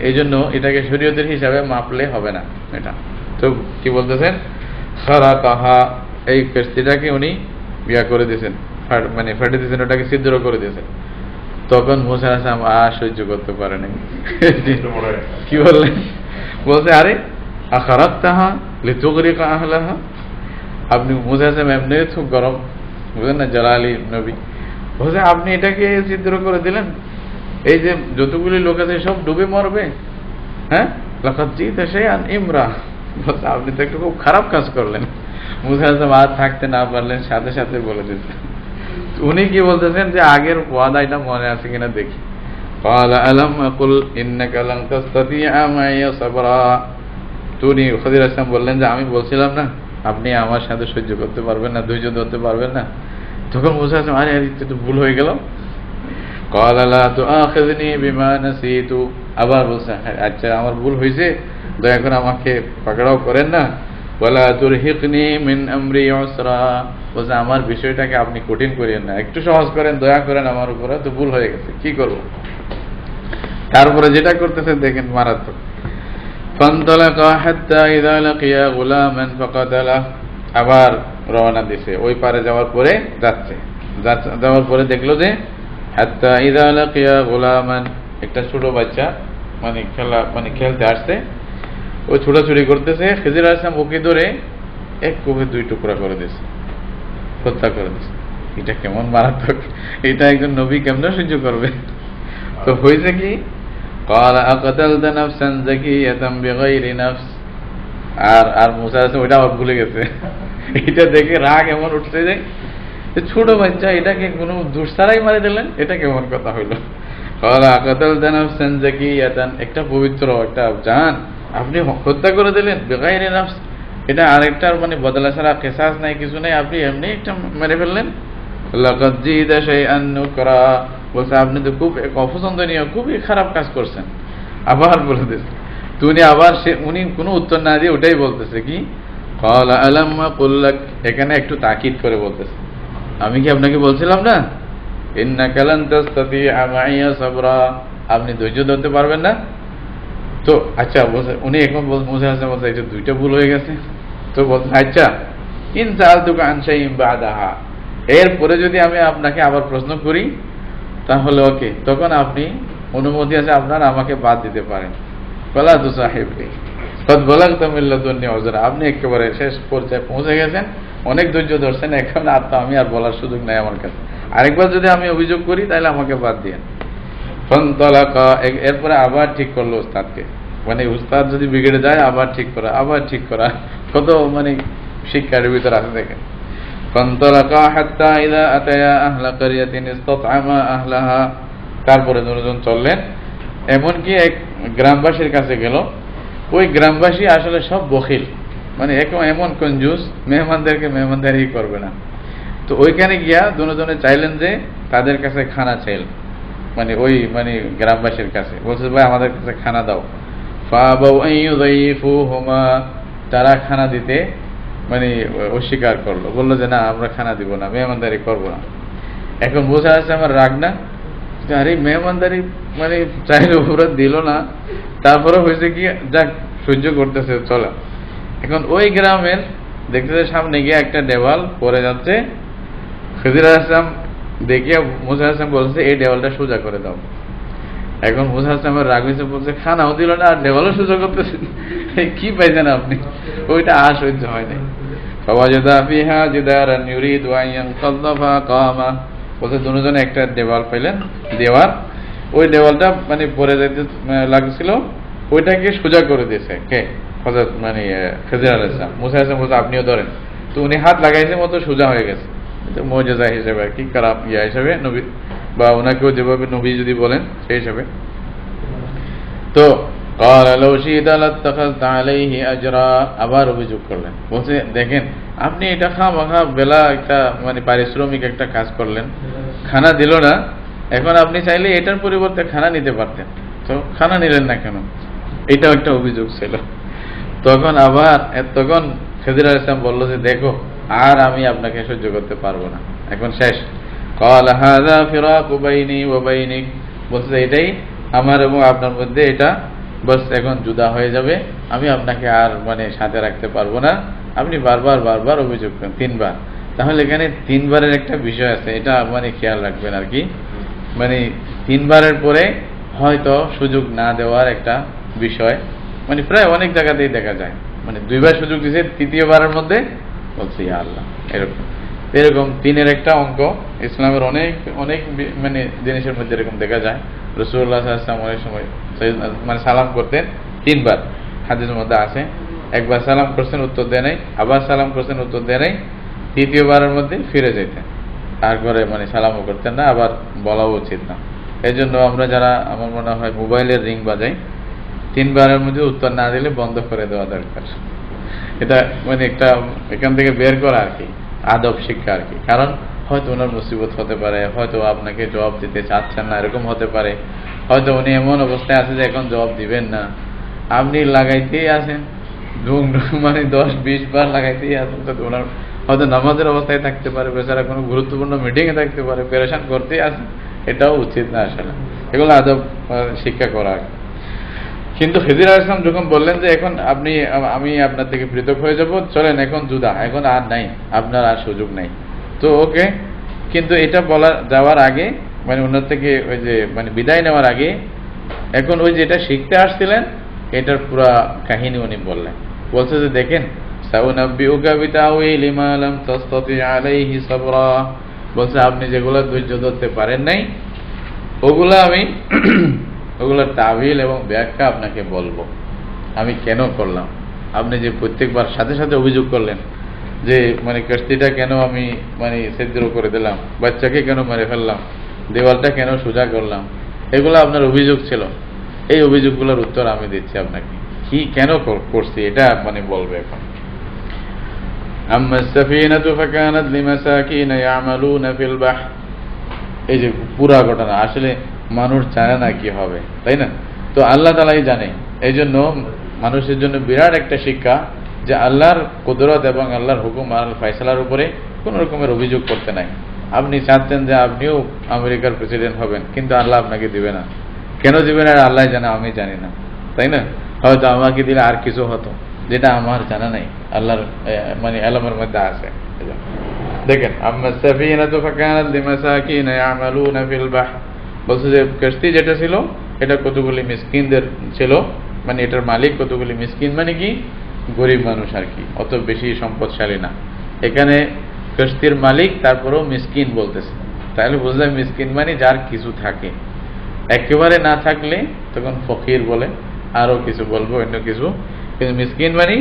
এই জন্য এটাকে শরীয়তের হিসাবে মাপলে হবে না এটা। তো কি বলতেছেন, খারাকাহা, এই কাশতিটাকে উনি বিয়া করে দিয়েছেন, মানে ফেটে দিয়েছেন, ওটাকে ছিদ্র করে দিয়েছেন। তখন মুসা আলাইহিস সালাম সহ্য করতে পারে নাই, কি বললেন, বলছে আরে আখারাকতাহা লিতুগরিকা আহলাহা। আপনি মুসা আলাইহিস সালাম এমনি খুব গরম, বুঝলেন না, জালালি নবী, বলছে আপনি এটাকে ছিদ্র করে দিলেন, এই যে যতগুলি লোক আছে সব ডুবে মরবে। হ্যাঁ, লাকাদ জিতা শাইআন ইমরা, বলছে আপনি তো একটা খুব খারাপ কাজ করলেন। মুসা আলাইহিস সালাম আর থাকতে না পারলেন, সাথে সাথে বলে দিয়েছেন। উনি কি বলতেছেন যে আগের ওয়াদা এটা মনে আছে কিনা দেখি। ক্বালা আলাম আকুল ইন্নাকা লান তাসতাতিআ মাইয়া সাবরা। তিনি খিজির আলাইহিস সালাম বললেন যে আমি বলছিলাম না আপনি আমার সাথে সহ্য করতে পারবেন না, ধৈর্য ধরতে পারবেন না। তখন মুসা আলাইহিস সালাম আরে তো ভুল হয়ে গেল। ক্বালা লা তুআখিযনি বিমা নাসিতু, আবার বলছে আচ্ছা আমার ভুল হয়েছে, দয়া করে আমাকে পাকড়াও করেন না। ওয়ালা তুরহিকনি মিন আমরি উসরা, বলছে আমার বিষয়টাকে আপনি কঠিন করেন না, একটু সহজ করেন, দয়া করেন আমার উপরে, তো ভুল হয়ে গেছে, কি করব। তারপরে যেটা করতেছেন দেখেন মারাত্মক। ফানতালাকা হাত্তা ইযা লাকিয়া গুলামান ফাকাতালা, আবার রওনা দিছে, ওই পারে যাওয়ার পরে যাওয়ার পরে দেখলো যে হাত্তা ইযা লাকিয়া গুলামান, একটা ছোট বাচ্চা মানে খেলতে আসছে, ও ছোটাছুটি করতেছে। খিজির আলাইহিস সালাম ওকে ধরে এক কোপে 2 টুকরা করে দিয়েছে, হত্যা করে দিয়েছে। এটা কেমন মারাত্মক, এটা একজন নবী কেমন সহ্য করবে। তো হয়েছে কি, ক্বালা আকাতালতা নাফসান যাকিয়াতাম বিগাইরি নাফস, আর মুসা আলাইহিস সালাম ওটা ভুলে গেছে। এটা দেখে রাগ এমন উঠছে যে ছোট বাচ্চা এটাকে কোনো দোষ ছাড়াই মারি দিলেন, এটা কেমন কথা হইলো। ক্বালা আকাতালতা নাফসান যাকিয়াতান, একটা পবিত্র একটা জান আপনি হত্যা করে দিলেন, বিগাইরি নাফস, এটা আরেকটার মানে বদলা ছাড়া কিসাস নাই, কিছু নাই, আপনি এমনি একটা মেরে ফেললেন। লাকাদ জিতা শাইআন নুকরা, বলছে আপনি তো খুব অপছন্দনীয়, খুবই খারাপ কাজ করছেন। আবার বলে দিয়েছে, তুমি আবার উনি কোনো উত্তর না দিয়ে ওটাই বলতেছে কি, ক্বালা আলাম আকুল লাক, এখানে একটু তাকিদ করে বলতেছে আমি কি আপনাকে বলছিলাম না ইন্নাকা লান তাসতাতিআ মাইয়া সাবরা, আপনি ধৈর্য ধরতে পারবেন না। তো আচ্ছা বলছে উনি এখন মুসা আলাইহিস সালাম বলছে এটা 2টা ভুল হয়ে গেছে। তো বলছে আচ্ছা ইন সাআলতুকা আন শাইইন বাদাহা, এরপরে যদি আমি আপনাকে আবার প্রশ্ন করি তাহলে ওকে, তখন আপনি অনুমতি আছে আপনার আমাকে বাদ দিতে পারেন। ফালা তুসাহিবনি কদ বালাগতা মিন লাদুন্নি উযরা, আপনি একেবারে শেষ পর্যায়ে পৌঁছে গেছেন, অনেক ধৈর্য ধরছেন, এখন আর তো আমি আর বলার সুযোগ নাই আমার কাছে, আরেকবার যদি আমি অভিযোগ করি তাহলে আমাকে বাদ দিয়েন। ফানতালাকা, এরপরে আবার ঠিক করলো উস্তাদকে, মানে উস্তাদ যদি বিগড়ে যায় আবার ঠিক করা কত মানে শিক্ষার ভিতর আছে দেখেন। ফানতালাকা হাত্তা ইযা আতায়া আহলা ক্বরিয়াতিন ইসতাতআমা আহলাহা, তারপরে দুজন চললেন, এমনকি এক গ্রামবাসীর কাছে গেল। ওই গ্রামবাসী আসলে সব বখিল, মানে এমন কঞ্জুস, মেহমানদেরকে মেহমানদারি করবে না। তো ওইখানে গিয়া দুজনে চাইলেন যে তাদের কাছে খানা চাইলেন, মানে ওই গ্রামবাসীর কাছে বলছে ভাই আমাদের কাছে খানা দাও। ফাবাউ আন ইউযাইফুহুমা, তারা খানা দিতে মানে অস্বীকার করলো, বললো যে না আমরা খানা দিব না, মেহমানদারি করবো না। এখন বোঝা যাচ্ছে আমার রাগ না, আরে মেহমানদারি মানে চাইলে ওরা দিল না, তারপরে হয়েছে কি যাক সহ্য করতেছে চলো। এখন ওই গ্রামের দেখতেছে সামনে গিয়ে একটা দেওয়াল পড়ে যাচ্ছে, খিজির আলাইহিস সালাম দেখিয়া মুসা আলাইহিস সালাম বলছে এই দেওয়ালটা সোজা করে দাও। এখন মুসা আলাইহিস সালামের রাগ হয়েছে, বলছে খানাও দিল না আর দেওয়ালও সোজা করতেছে, কি পাইছেন আপনি? ওইটা আর সহ্য হয় নাই। ফাওয়াজাদা ফিহা জিদারান ইউরিদু আন ইয়ানকাযা ফাকামা, বলছে দুজনে একটা দেওয়াল পাইলেন, দেওয়াল, ওই দেওয়ালটা মানে পড়ে যেতে লাগছিল, ওইটাকে সোজা করে দিয়েছে কে? হযরত মানে খিজির আলাইহিস সালাম। মুসা আলাইহিস সালাম বলছে আপনিও ধরেন, তো উনি হাত লাগাইছে মতো সোজা হয়ে গেছে। মুজিজা হিসেবে আর কি, খারাপ হিসেবে নবী বা ওনাকেও যেভাবে নবী যদি বলেন সেই হিসাবে। তো ক্বালা লাউ শি'তা লাত্তাখাযতা আলাইহি আজরা, আবার অভিযোগ করলেন, বলছে দেখেন আপনি এটা খামাখা বেলা একটা মানে পারিশ্রমিক একটা কাজ করলেন, খানা দিল না, এখন আপনি চাইলে এটার পরিবর্তে খানা নিতে পারতেন, তো খানা নিলেন না কেন? এটাও একটা অভিযোগ ছিল। তখন খিজির আলাইহিস সালাম বলল যে দেখো আর আমি আপনাকে সহ্য করতে পারবো না, এখন শেষ। ক্বালা হাযা ফিরাকু বাইনি ওয়া বাইনিক, বলছে এটাই আমার এবং আপনার মধ্যে, এটা বাস এখন জুদা হয়ে যাবে, আমি আপনাকে আর মানে সাথে রাখতে পারবো না। আপনি বারবার বারবার অভিযোগ করেন, 3 বার, তাহলে এখানে 3 বারের একটা বিষয় আছে, এটা মানে খেয়াল রাখবেন আর কি। মানে 3 বারের পরে হয়তো সুযোগ না দেওয়ার একটা বিষয়, মানে প্রায় অনেক জায়গাতেই দেখা যায়, মানে 2 বার সুযোগ দিয়েছে, 3য় বারের মধ্যে বলছে ইয়া আল্লাহ, এরকম 3-এর একটা অঙ্ক ইসলামের অনেক অনেক মানে জিনিসের মধ্যে এরকম দেখা যায়। রাসূলুল্লাহ সাল্লাল্লাহু আলাইহি ওয়াসাল্লাম অনেক সময় মানে সালাম করতেন 3 বার, হাদিসের মধ্যে আছে, একবার সালাম করছেন উত্তর দেয় নাই, আবার সালাম করছেন উত্তর দেয় নাই, 3য় বারের মধ্যে ফিরে যেতেন, তারপরে মানে সালামও করতেন না, আবার বলাও উচিত না। এই জন্য আমরা যারা আমার মনে হয় মোবাইলের রিং বাজাই, 3 বারের মধ্যে উত্তর না দিলে বন্ধ করে দেওয়া দরকার। এটা মানে একটা এখান থেকে বের করা আর কি, আদব শিক্ষা আর কি। কারণ হয়তো ওনার মুসিবত হতে পারে, হয়তো আপনাকে জবাব দিতে চাচ্ছেন না, এরকম হতে পারে, হয়তো উনি এমন অবস্থায় আছে যে এখন জবাব দিবেন না, আপনি লাগাইতেই আছেন মানে 10-20 বার লাগাইতেই আছেন, তো ওনার হয়তো নামাজের অবস্থায় থাকতে পারে, বেচারা কোনো গুরুত্বপূর্ণ মিটিংয়ে থাকতে পারে, পেরেশান করতেই আছেন, এটাও উচিত না আসলে, এগুলো আদব শিক্ষা করা। কিন্তু খিজির আলাইহিস সালাম যখন বললেন যে এখন আমি আপনার থেকে পৃথক হয়ে যাব, চলেন এখন জুদা, এখন আর নাই, আপনার আর সুযোগ নাই, তো ওকে। কিন্তু এটা যাওয়ার আগে মানে ওনার থেকে ওই যে মানে বিদায় নেওয়ার আগে এখন ওই যেটা শিখতে আসছিলেন এটার পুরো কাহিনী উনি বললেন, বলছে যে দেখেন সাউনাব্বিউকা বিতাউইলি মা লাম তাসতাতি আলাইহি সাবরা, বলছে আপনি যেগুলো ধৈর্য ধরতে পারেন নাই ওগুলোর তাবিল এবং ব্যাখ্যা আপনাকে বলবো, আমি কেন করলাম। আপনি যে প্রত্যেকবার সাথে সাথে অভিযোগ করলেন যে মানে কাস্তিটা কেন আমি মানে ছিদ্র করে দিলাম, বাচ্চাকে কেন মেরে ফেললাম, দেওয়ালটা কেন সোজা করলাম, এগুলো আপনার অভিযোগ ছিল, এই অভিযোগগুলোর উত্তর আমি দিচ্ছি আপনাকে, কি কেন করছি এটা মানে বলবে এখন। আম্মা সাফিনাতু ফাকানাত লিমাসাকিনা ইয়ামালুনা ফিল বাহর, এই যে পুরা ঘটনা আসলে মানুষ জানে না কি হবে, তাই না? তো আল্লাহ তাআলাই জানে, এই জন্য মানুষের জন্য বিরাট একটা শিক্ষা যে আল্লাহর কুদরত এবং আল্লাহর হুকুম আর ফয়সালার উপরে কোন রকমের অভিযোগ করতে নাই। আপনি চাচ্ছেন যে আপনিও আমেরিকার প্রেসিডেন্ট হবেন, কিন্তু আল্লাহ আপনাকে দিবে না, কেন দিবে না আল্লাহ জানে, আমি জানি না, তাই না? হয়তো আমাকে দিলে আর কিছু হতো যেটা আমার জানা নাই, আল্লাহর মানে ইলমের মধ্যে আছে। দেখেন আম্মা সাফিনাতু ফাকানাত লিমাসাকিনা ইয়ামালুনা ফিল বাহর, বলছে যে কিস্তি যেটা ছিল এটা কতগুলি মিসকিনদের ছিল, মানে এটার মালিক কতগুলি মিসকিন, মানে কি গরিব মানুষ আর কি, অত বেশি সম্পদশালী না। এখানে কিস্তির মালিক তারপরেও মিসকিন বলতেছে, তাহলে বুঝলাম মিসকিন মানে যার কিছু থাকে, একেবারে না থাকলে তখন ফকির বলে, আরো কিছু বলবো অন্য কিছু, কিন্তু মিসকিন মানে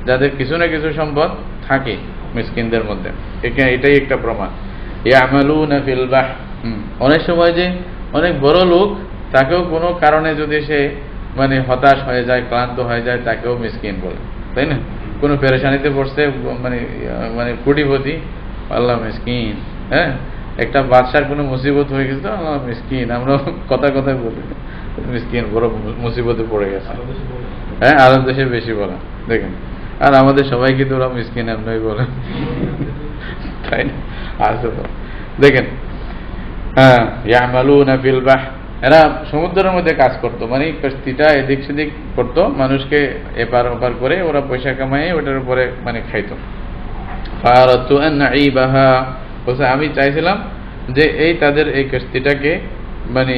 যাদের কিছু না কিছু সম্পদ থাকে মিসকিনদের মধ্যে, এটাই একটা প্রমাণ। ইয়ামালুনা ফিল বাহর, অনেক সময় যে অনেক বড় লোক তাকেও কোনো কারণে যদি সে মানে হতাশ হয়ে যায়, ক্লান্ত হয়ে যায়, তাকেও মিসকিন বলে, তাই না? কোনো পেরেশানিতে পড়ছে মানে মানে কোটিপতি, আল্লাহ মিসকিন, হ্যাঁ, একটা বাদশার কোনো মুসিবত হয়ে গেছে, আল্লাহ মিসকিন, আমরা কথা কথায় বলি, মিসকিন বড় মুসিবতে পড়ে গেছে। হ্যাঁ, আরব দেশে বেশি বলা দেখেন, আর আমাদের সবাইকে তো ওরা মিসকিন এমনি বলেন, তাই না? আছে তো দেখেন, হ্যাঁ, ইয়ামালুনা ফিল বাহর, এরা সমুদ্রের মধ্যে কাজ করতো, মানে কস্তিটা এদিক সেদিক করতো, মানুষকে এপার ওপার করে ওরা পয়সা কামাই ওটার উপরে মানে খাইতো। ফারাতু আন নাইবাহা, বলছে আমি চাইছিলাম যে এই তাদের এই কস্তিটাকে মানে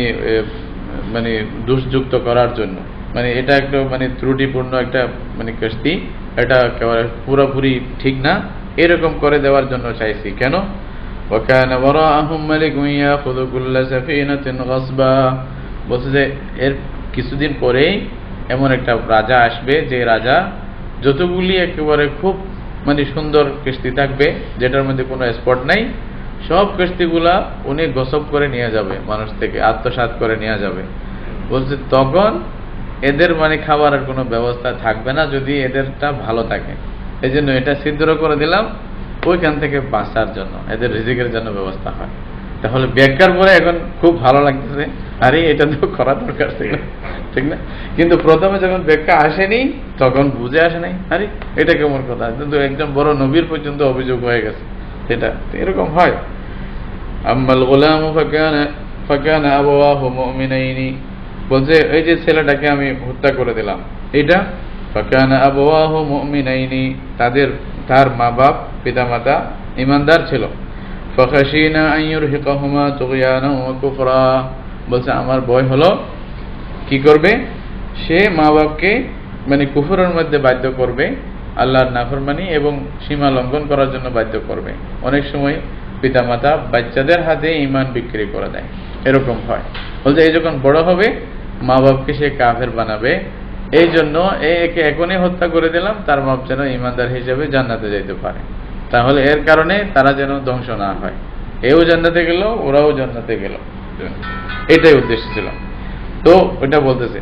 মানে দোষযুক্ত করার জন্য, মানে এটা একটা মানে ত্রুটিপূর্ণ একটা মানে কস্তি, এটা একেবারে পুরোপুরি ঠিক না, এরকম করে দেওয়ার জন্য চাইছি। কেন? ওয়াকানা ওয়ারাআহুম মালিকুন ইয়াখুযু কুল্লা সাফিনাতিন গাসবা, বলছে যে এর কিছুদিন পরেই এমন একটা রাজা আসবে, যে রাজা যতগুলি একেবারে খুব মানে সুন্দর কিস্তি থাকবে, যেটার মধ্যে কোনো স্পট নাই, সব কিস্তিগুলা উনি গসব করে নিয়ে যাবে, মানুষ থেকে আত্মসাৎ করে নিয়ে যাবে। বলছে তখন এদের মানে খাবারের কোনো ব্যবস্থা থাকবে না, যদি এদেরটা ভালো থাকে। এই জন্য এটা ছিদ্র করে দিলাম, ওইখান থেকে বাঁচার জন্য, এদের রিজিকের জন্য ব্যবস্থা হয়। তাহলে ব্যাখ্যার পরে এখন খুব ভালো লাগতেছে, আরে এটা তো করা দরকার ছিল, ঠিক না? কিন্তু প্রথমে যখন ব্যাখ্যা আসেনি তখন বুঝে আসে নাই, আরে এটা কেমন কথা, কিন্তু একজন বড় নবীর পর্যন্ত অভিযোগ হয়ে গেছে, এটা এরকম হয়। আম্মাল গোলামু ফাকানা আবাওয়াহু মুমিনাইনি, বলছে এই যে ছেলেটাকে আমি হত্যা করে দিলাম, এটা ফাকানা আবাওয়াহু মুমিনাইনি, তার মা বাপ পিতামাতা ঈমানদার ছিল। ফাখাশিনা আন ইউরহিকাহুমা তুগয়ানা ওয়া কুফরা, বলছে আমার ভয় হলো কি করবে, সে মা বাপকে মানে কুফরের মধ্যে বাধ্য করবে, আল্লাহর নাফরমানি এবং সীমা লঙ্ঘন করার জন্য বাধ্য করবে। অনেক সময় পিতামাতা বাচ্চাদের হাতে ঈমান বিক্রি করে দেয়, এরকম হয়। বলছে এই যখন বড় হবে মা বাপকে সে কাফের বানাবে, এই জন্য একে এখনই হত্যা করে দিলাম, তার বাপ যেন ঈমানদার হিসেবে জান্নাতে যেতে পারে, তাহলে এর কারণে তারা যেন ধ্বংস না হয়, এও জান্নাতে গেল ওরাও জান্নাতে গেল, এটাই উদ্দেশ্য ছিল। তো ওটা বলতেছে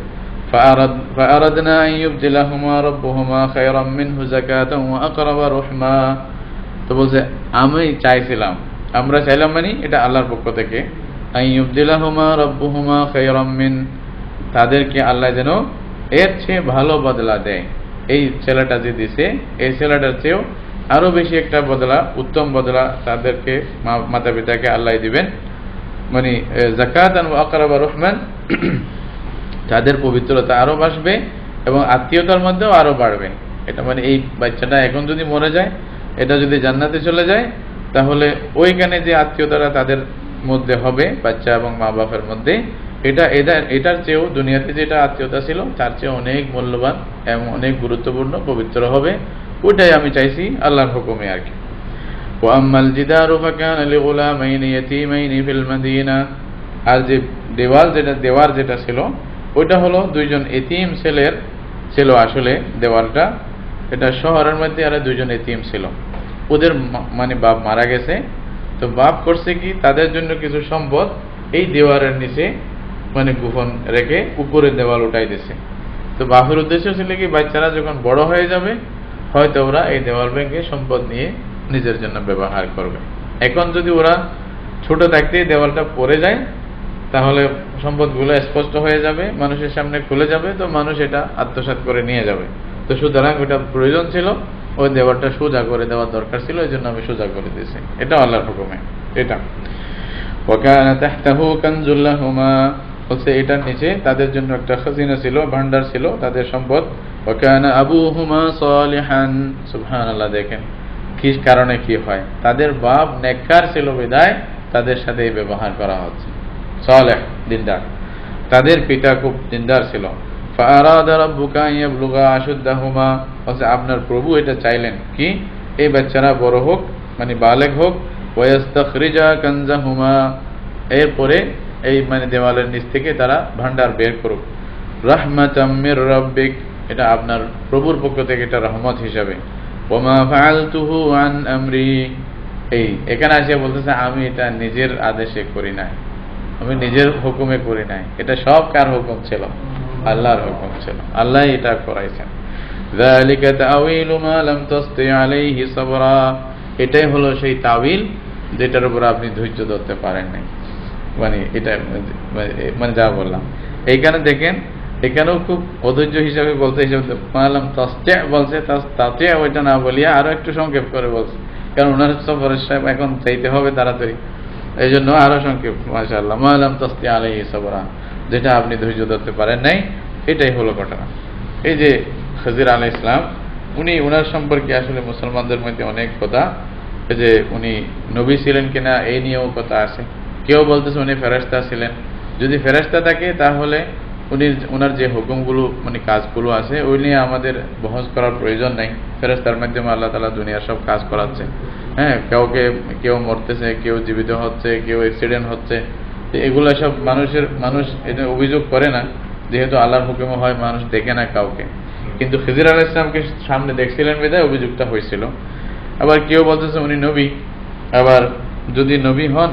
ফাআরাদনা আন ইউবদিলাহুমা রাব্বুহুমা খায়রাম মিনহু যাকাতান ওয়া আকরাবা রহমা, তো বলছে আমি চাইছিলাম, আমরা চাইলাম মানে এটা আল্লাহর পক্ষ থেকে, আন ইউবদিলাহুমা রাব্বুহুমা খায়রাম মিন, তাদেরকে আল্লাহ যেন এর চেয়ে ভালো বদলা দেয়, এই ছেলেটা যে দিছে এই ছেলেটার চেয়েও আরো বেশি একটা বদলা, উত্তম বদলা তাদেরকে মাতা পিতাকে আল্লাহ দিবেন, মানে যাকাতান ওয়া আকরাবা রহমান, তাদের পবিত্রতা আরো বাড়বে এবং আত্মীয়তার মধ্যেও আরো বাড়বে। এটা মানে এই বাচ্চাটা এখন যদি মরে যায়, এটা যদি জান্নাতে চলে যায়, তাহলে ওইখানে যে আত্মীয়তারা তাদের মধ্যে হবে বাচ্চা এবং মা বাপের মধ্যে, এটার চেয়েও দুনিয়াতে যেটা আত্মীয়তা ছিল তার চেয়ে অনেক মূল্যবান এবং অনেক গুরুত্বপূর্ণ, পবিত্র হবে। ওইটাই আমি চাইছি আল্লাহর হুকুমে আর কি। ওয়াম্মাল জিদারু ফাকানা লিগুলামাইনি ইয়াতীমাইনি ফিল মাদিনা, আর যে দেওয়ার যেটা ছিল ওইটা হলো দুইজন এতিম ছেলের ছিল, আসলে দেওয়ালটা এটা শহরের মধ্যে, আর দুইজন এতিম ছিল, ওদের মানে বাপ মারা গেছে, তো বাপ করছে কি তাদের জন্য কিছু সম্পদ এই দেওয়ালের নিচে মানে গোপন রেখে উপরে দেওয়াল উঠাই দিছে। তো বাপের উদ্দেশ্য ছিল কি বাচ্চারা যখন বড় হয়ে যাবে হয়তো ওরা এই দেওয়াল ভেঙে সম্পদ নিয়ে নিজের জন্য ব্যবহার করবে। এখন যদি ওরা ছোট থাকতেই দেওয়ালটা পড়ে যায় তাহলে সম্পদগুলো স্পষ্ট হয়ে যাবে, মানুষের সামনে খুলে যাবে, তো মানুষ এটা আত্মসাৎ করে নিয়ে যাবে। তো সুতরাং ওটা প্রয়োজন ছিল, ওই দেওয়ালটা সোজা করে দেওয়ার দরকার ছিল, এই জন্য আমি সোজা করে দিয়েছি, এটা আল্লাহর হুকুমে। এটা ওয়াকানা তাহতাহু কানজুল লাহুমা, বলছে এটার নিচে তাদের জন্য একটা খাজিনা ছিল, ভান্ডার ছিল তাদের সম্পদ। ওয়াকানা আবুহুমা সালিহান, সুবহানাল্লাহ, দেখেন কি কারণে কি হয়, তাদের বাপ নেককার ছিল বিদায় তাদের সাথে এই ব্যবহার করা হচ্ছে, সালেহ দিনদার, তাদের পিতা খুব দিনদার ছিল। ফাআরাদা রাব্বুকা আন ইয়াবলুগা আশুদ্দাহুমা, বলছে আপনার প্রভু এটা চাইলেন কি এই বাচ্চারা বড় হোক, মানে বালেগ হোক, ওয়াস্তাখরিজা কানজাহুমা, এরপরে এই মানে দেওয়ালের নিচ থেকে তারা ভান্ডার বের করুক, রাহমাতাম মির রাব্বিক, এটা আপনার প্রভুর পক্ষ থেকে এটা রহমত হিসাবে। ওমা ফাআলতুহু আন আমরি, এই এখানে আসিয়া বলতেছে আমি এটা নিজের আদেশে করি নাই, আমি নিজের হুকুমে করি নাই, এটা সব কার হুকুম ছিল? আল্লাহর হুকুম ছিল, আল্লাহ এটা করাইছেন। যালিকা তাআওয়িলু মা লাম তাসতি আলাইহি সাবরা, এটাই হলো সেই তাওয়িল যেটার উপর আপনি ধৈর্য ধরতে পারেন নাই, মানে এটা মানে যা বললাম এইখানে দেখেন, এখানেও খুব অধৈর্য হিসাবে বলতে মালাম তাস্তিয়া বলছে, তাস্তিয়া ওইটা না বলিয়া আরো একটু সংক্ষেপ করে বলছে, কারণ ওনার সফরের সাহেব এখন চাইতে হবে তাড়াতাড়ি, এই জন্য আরো সংক্ষেপ। মাশাআল্লাহ, মালাম তাস্তিয়া আলাইহি সাবরা, যেটা আপনি ধৈর্য ধরতে পারেন নাই, এটাই হলো ঘটনা। এই যে খিজির আলাইহিস সালাম, উনি ওনার সম্পর্কে আসলে মুসলমানদের মধ্যে অনেক কথা, এই যে উনি নবী ছিলেন কিনা এই নিয়েও কথা আছে। কেউ বলতেছে উনি ফেরেশতা ছিলেন। যদি ফেরেশতা থাকে তাহলে ওনার যে হুকুমগুলো মানে কাজগুলো আছে ওই নিয়ে আমাদের বহস করার প্রয়োজন নাই। ফেরেশতার মাধ্যমে আল্লাহ তাআলা দুনিয়ার সব কাজ করাচ্ছে। হ্যাঁ, কেউ মরতেছে, কেউ জীবিত হচ্ছে, কেউ অ্যাক্সিডেন্ট হচ্ছে, এগুলো সব মানুষ এটা অভিযোগ করে না, যেহেতু আল্লাহর হুকুমে হয়, মানুষ দেখে না কাউকে। কিন্তু খিজির আলাইহিস সালামকে সামনে দেখছিলেন বিধায় অভিযোগটা হয়েছিল। আবার কেউ বলতেছে উনি নবী, আবার যদি নবী হন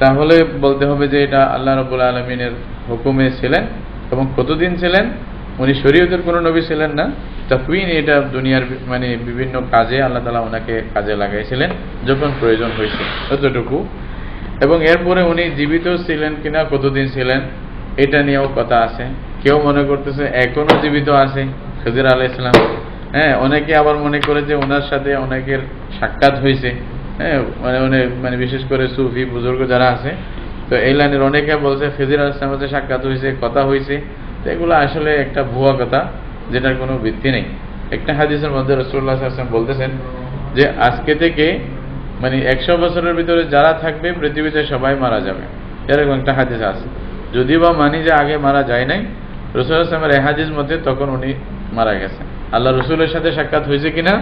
তাহলে বলতে হবে যে এটা আল্লাহ রাব্বুল আলামিনের হুকুমে ছিলেন। এবং কতদিন ছিলেন? উনি শরীয়তের কোনো নবী ছিলেন না, তাকওয়িন, এটা দুনিয়ার মানে বিভিন্ন কাজে আল্লাহ তাআলা ওনাকে কাজে লাগাইছিলেন যখন প্রয়োজন হয়েছে, ততটুকু। এবং এরপরে উনি জীবিত ছিলেন কিনা, কতদিন ছিলেন, এটা নিয়েও কথা আছে। কেউ মনে করতেছে এখনো জীবিত আছে খিজির আলাইহিস সালাম। হ্যাঁ, অনেকে আবার মনে করে যে ওনার সাথে অনেকের সাক্ষাৎ হয়েছে। হ্যাঁ, মানে বিশেষ করে সুফি বুজুর্গ যারা আছে, তো এই লাইনের অনেকে বলছে খিজির আলাইহিস সালামের সাথে সাক্ষাৎ হয়েছে, কথা হয়েছে। তো এগুলো আসলে একটা ভুয়া কথা, যেটার কোনো ভিত্তি নেই। একটা হাদিসের মধ্যে রাসূলুল্লাহ সাল্লাল্লাহু আলাইহি ওয়াসাল্লাম বলতেছেন যে আজকে থেকে মানে 100 বছরের ভিতরে যারা থাকবে পৃথিবীতে সবাই মারা যাবে, এরকম একটা হাদিস আছে। যদিও বা মানি যে আগে মারা যায় নাই, রাসূলুল্লাহ সাল্লাল্লাহু আলাইহি ওয়াসাল্লামের এই হাদিস মধ্যে তখন উনি মারা গেছেন। আল্লাহ রসুলের সাথে সাক্ষাৎ হয়েছে কিনা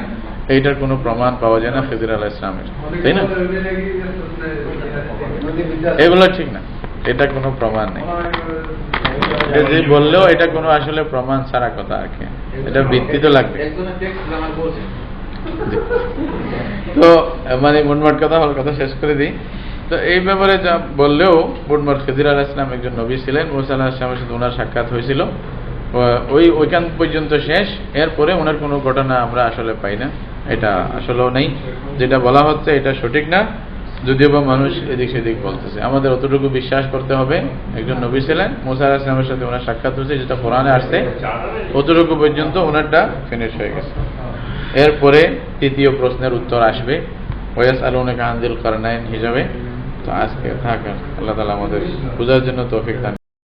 এইটার কোনো প্রমাণ পাওয়া যায় না খিজির আলাইহিস সালামের, তাই না? এগুলো ঠিক না, এটা কোনো প্রমাণ নেই। যে বললেও এটা কোনো আসলে প্রমাণ ছাড়া কথা আর কি, এটা ভিত্তি তো লাগবে। তো মানে মোটমাট কথা হল, কথা শেষ করে দিই। তো এই ব্যাপারে যা বললেও মোটমাট খিজির আলাইহিস সালাম একজন নবী ছিলেন, মুসা আলাইহিস সালামের সাথে ওনার সাক্ষাৎ হয়েছিল, ওইখান পর্যন্ত শেষ। এরপরে ওনার কোনো ঘটনা আমরা আসলে পাই না, এটা আসলেও নেই। যেটা বলা হচ্ছে এটা সঠিক না, যদিও বা মানুষ এদিক সেদিক বলতেছে। আমাদের অতটুকু বিশ্বাস করতে হবে একজন নবী ছিলেন, মুসা আলাইহিস সালামের সাথে ওনার সাক্ষাৎ হয়েছে, যেটা কোরআনে আসছে, অতটুকু পর্যন্ত ওনারটা ফিনিশ হয়ে গেছে। এরপরে তৃতীয় প্রশ্নের উত্তর আসবে ওয়াসআলুনাকা আন যিল কারনাইন হিসাবে। তো আজকে থাক, আল্লাহ তাআলা আমাদের বুঝার জন্য তৌফিক দান।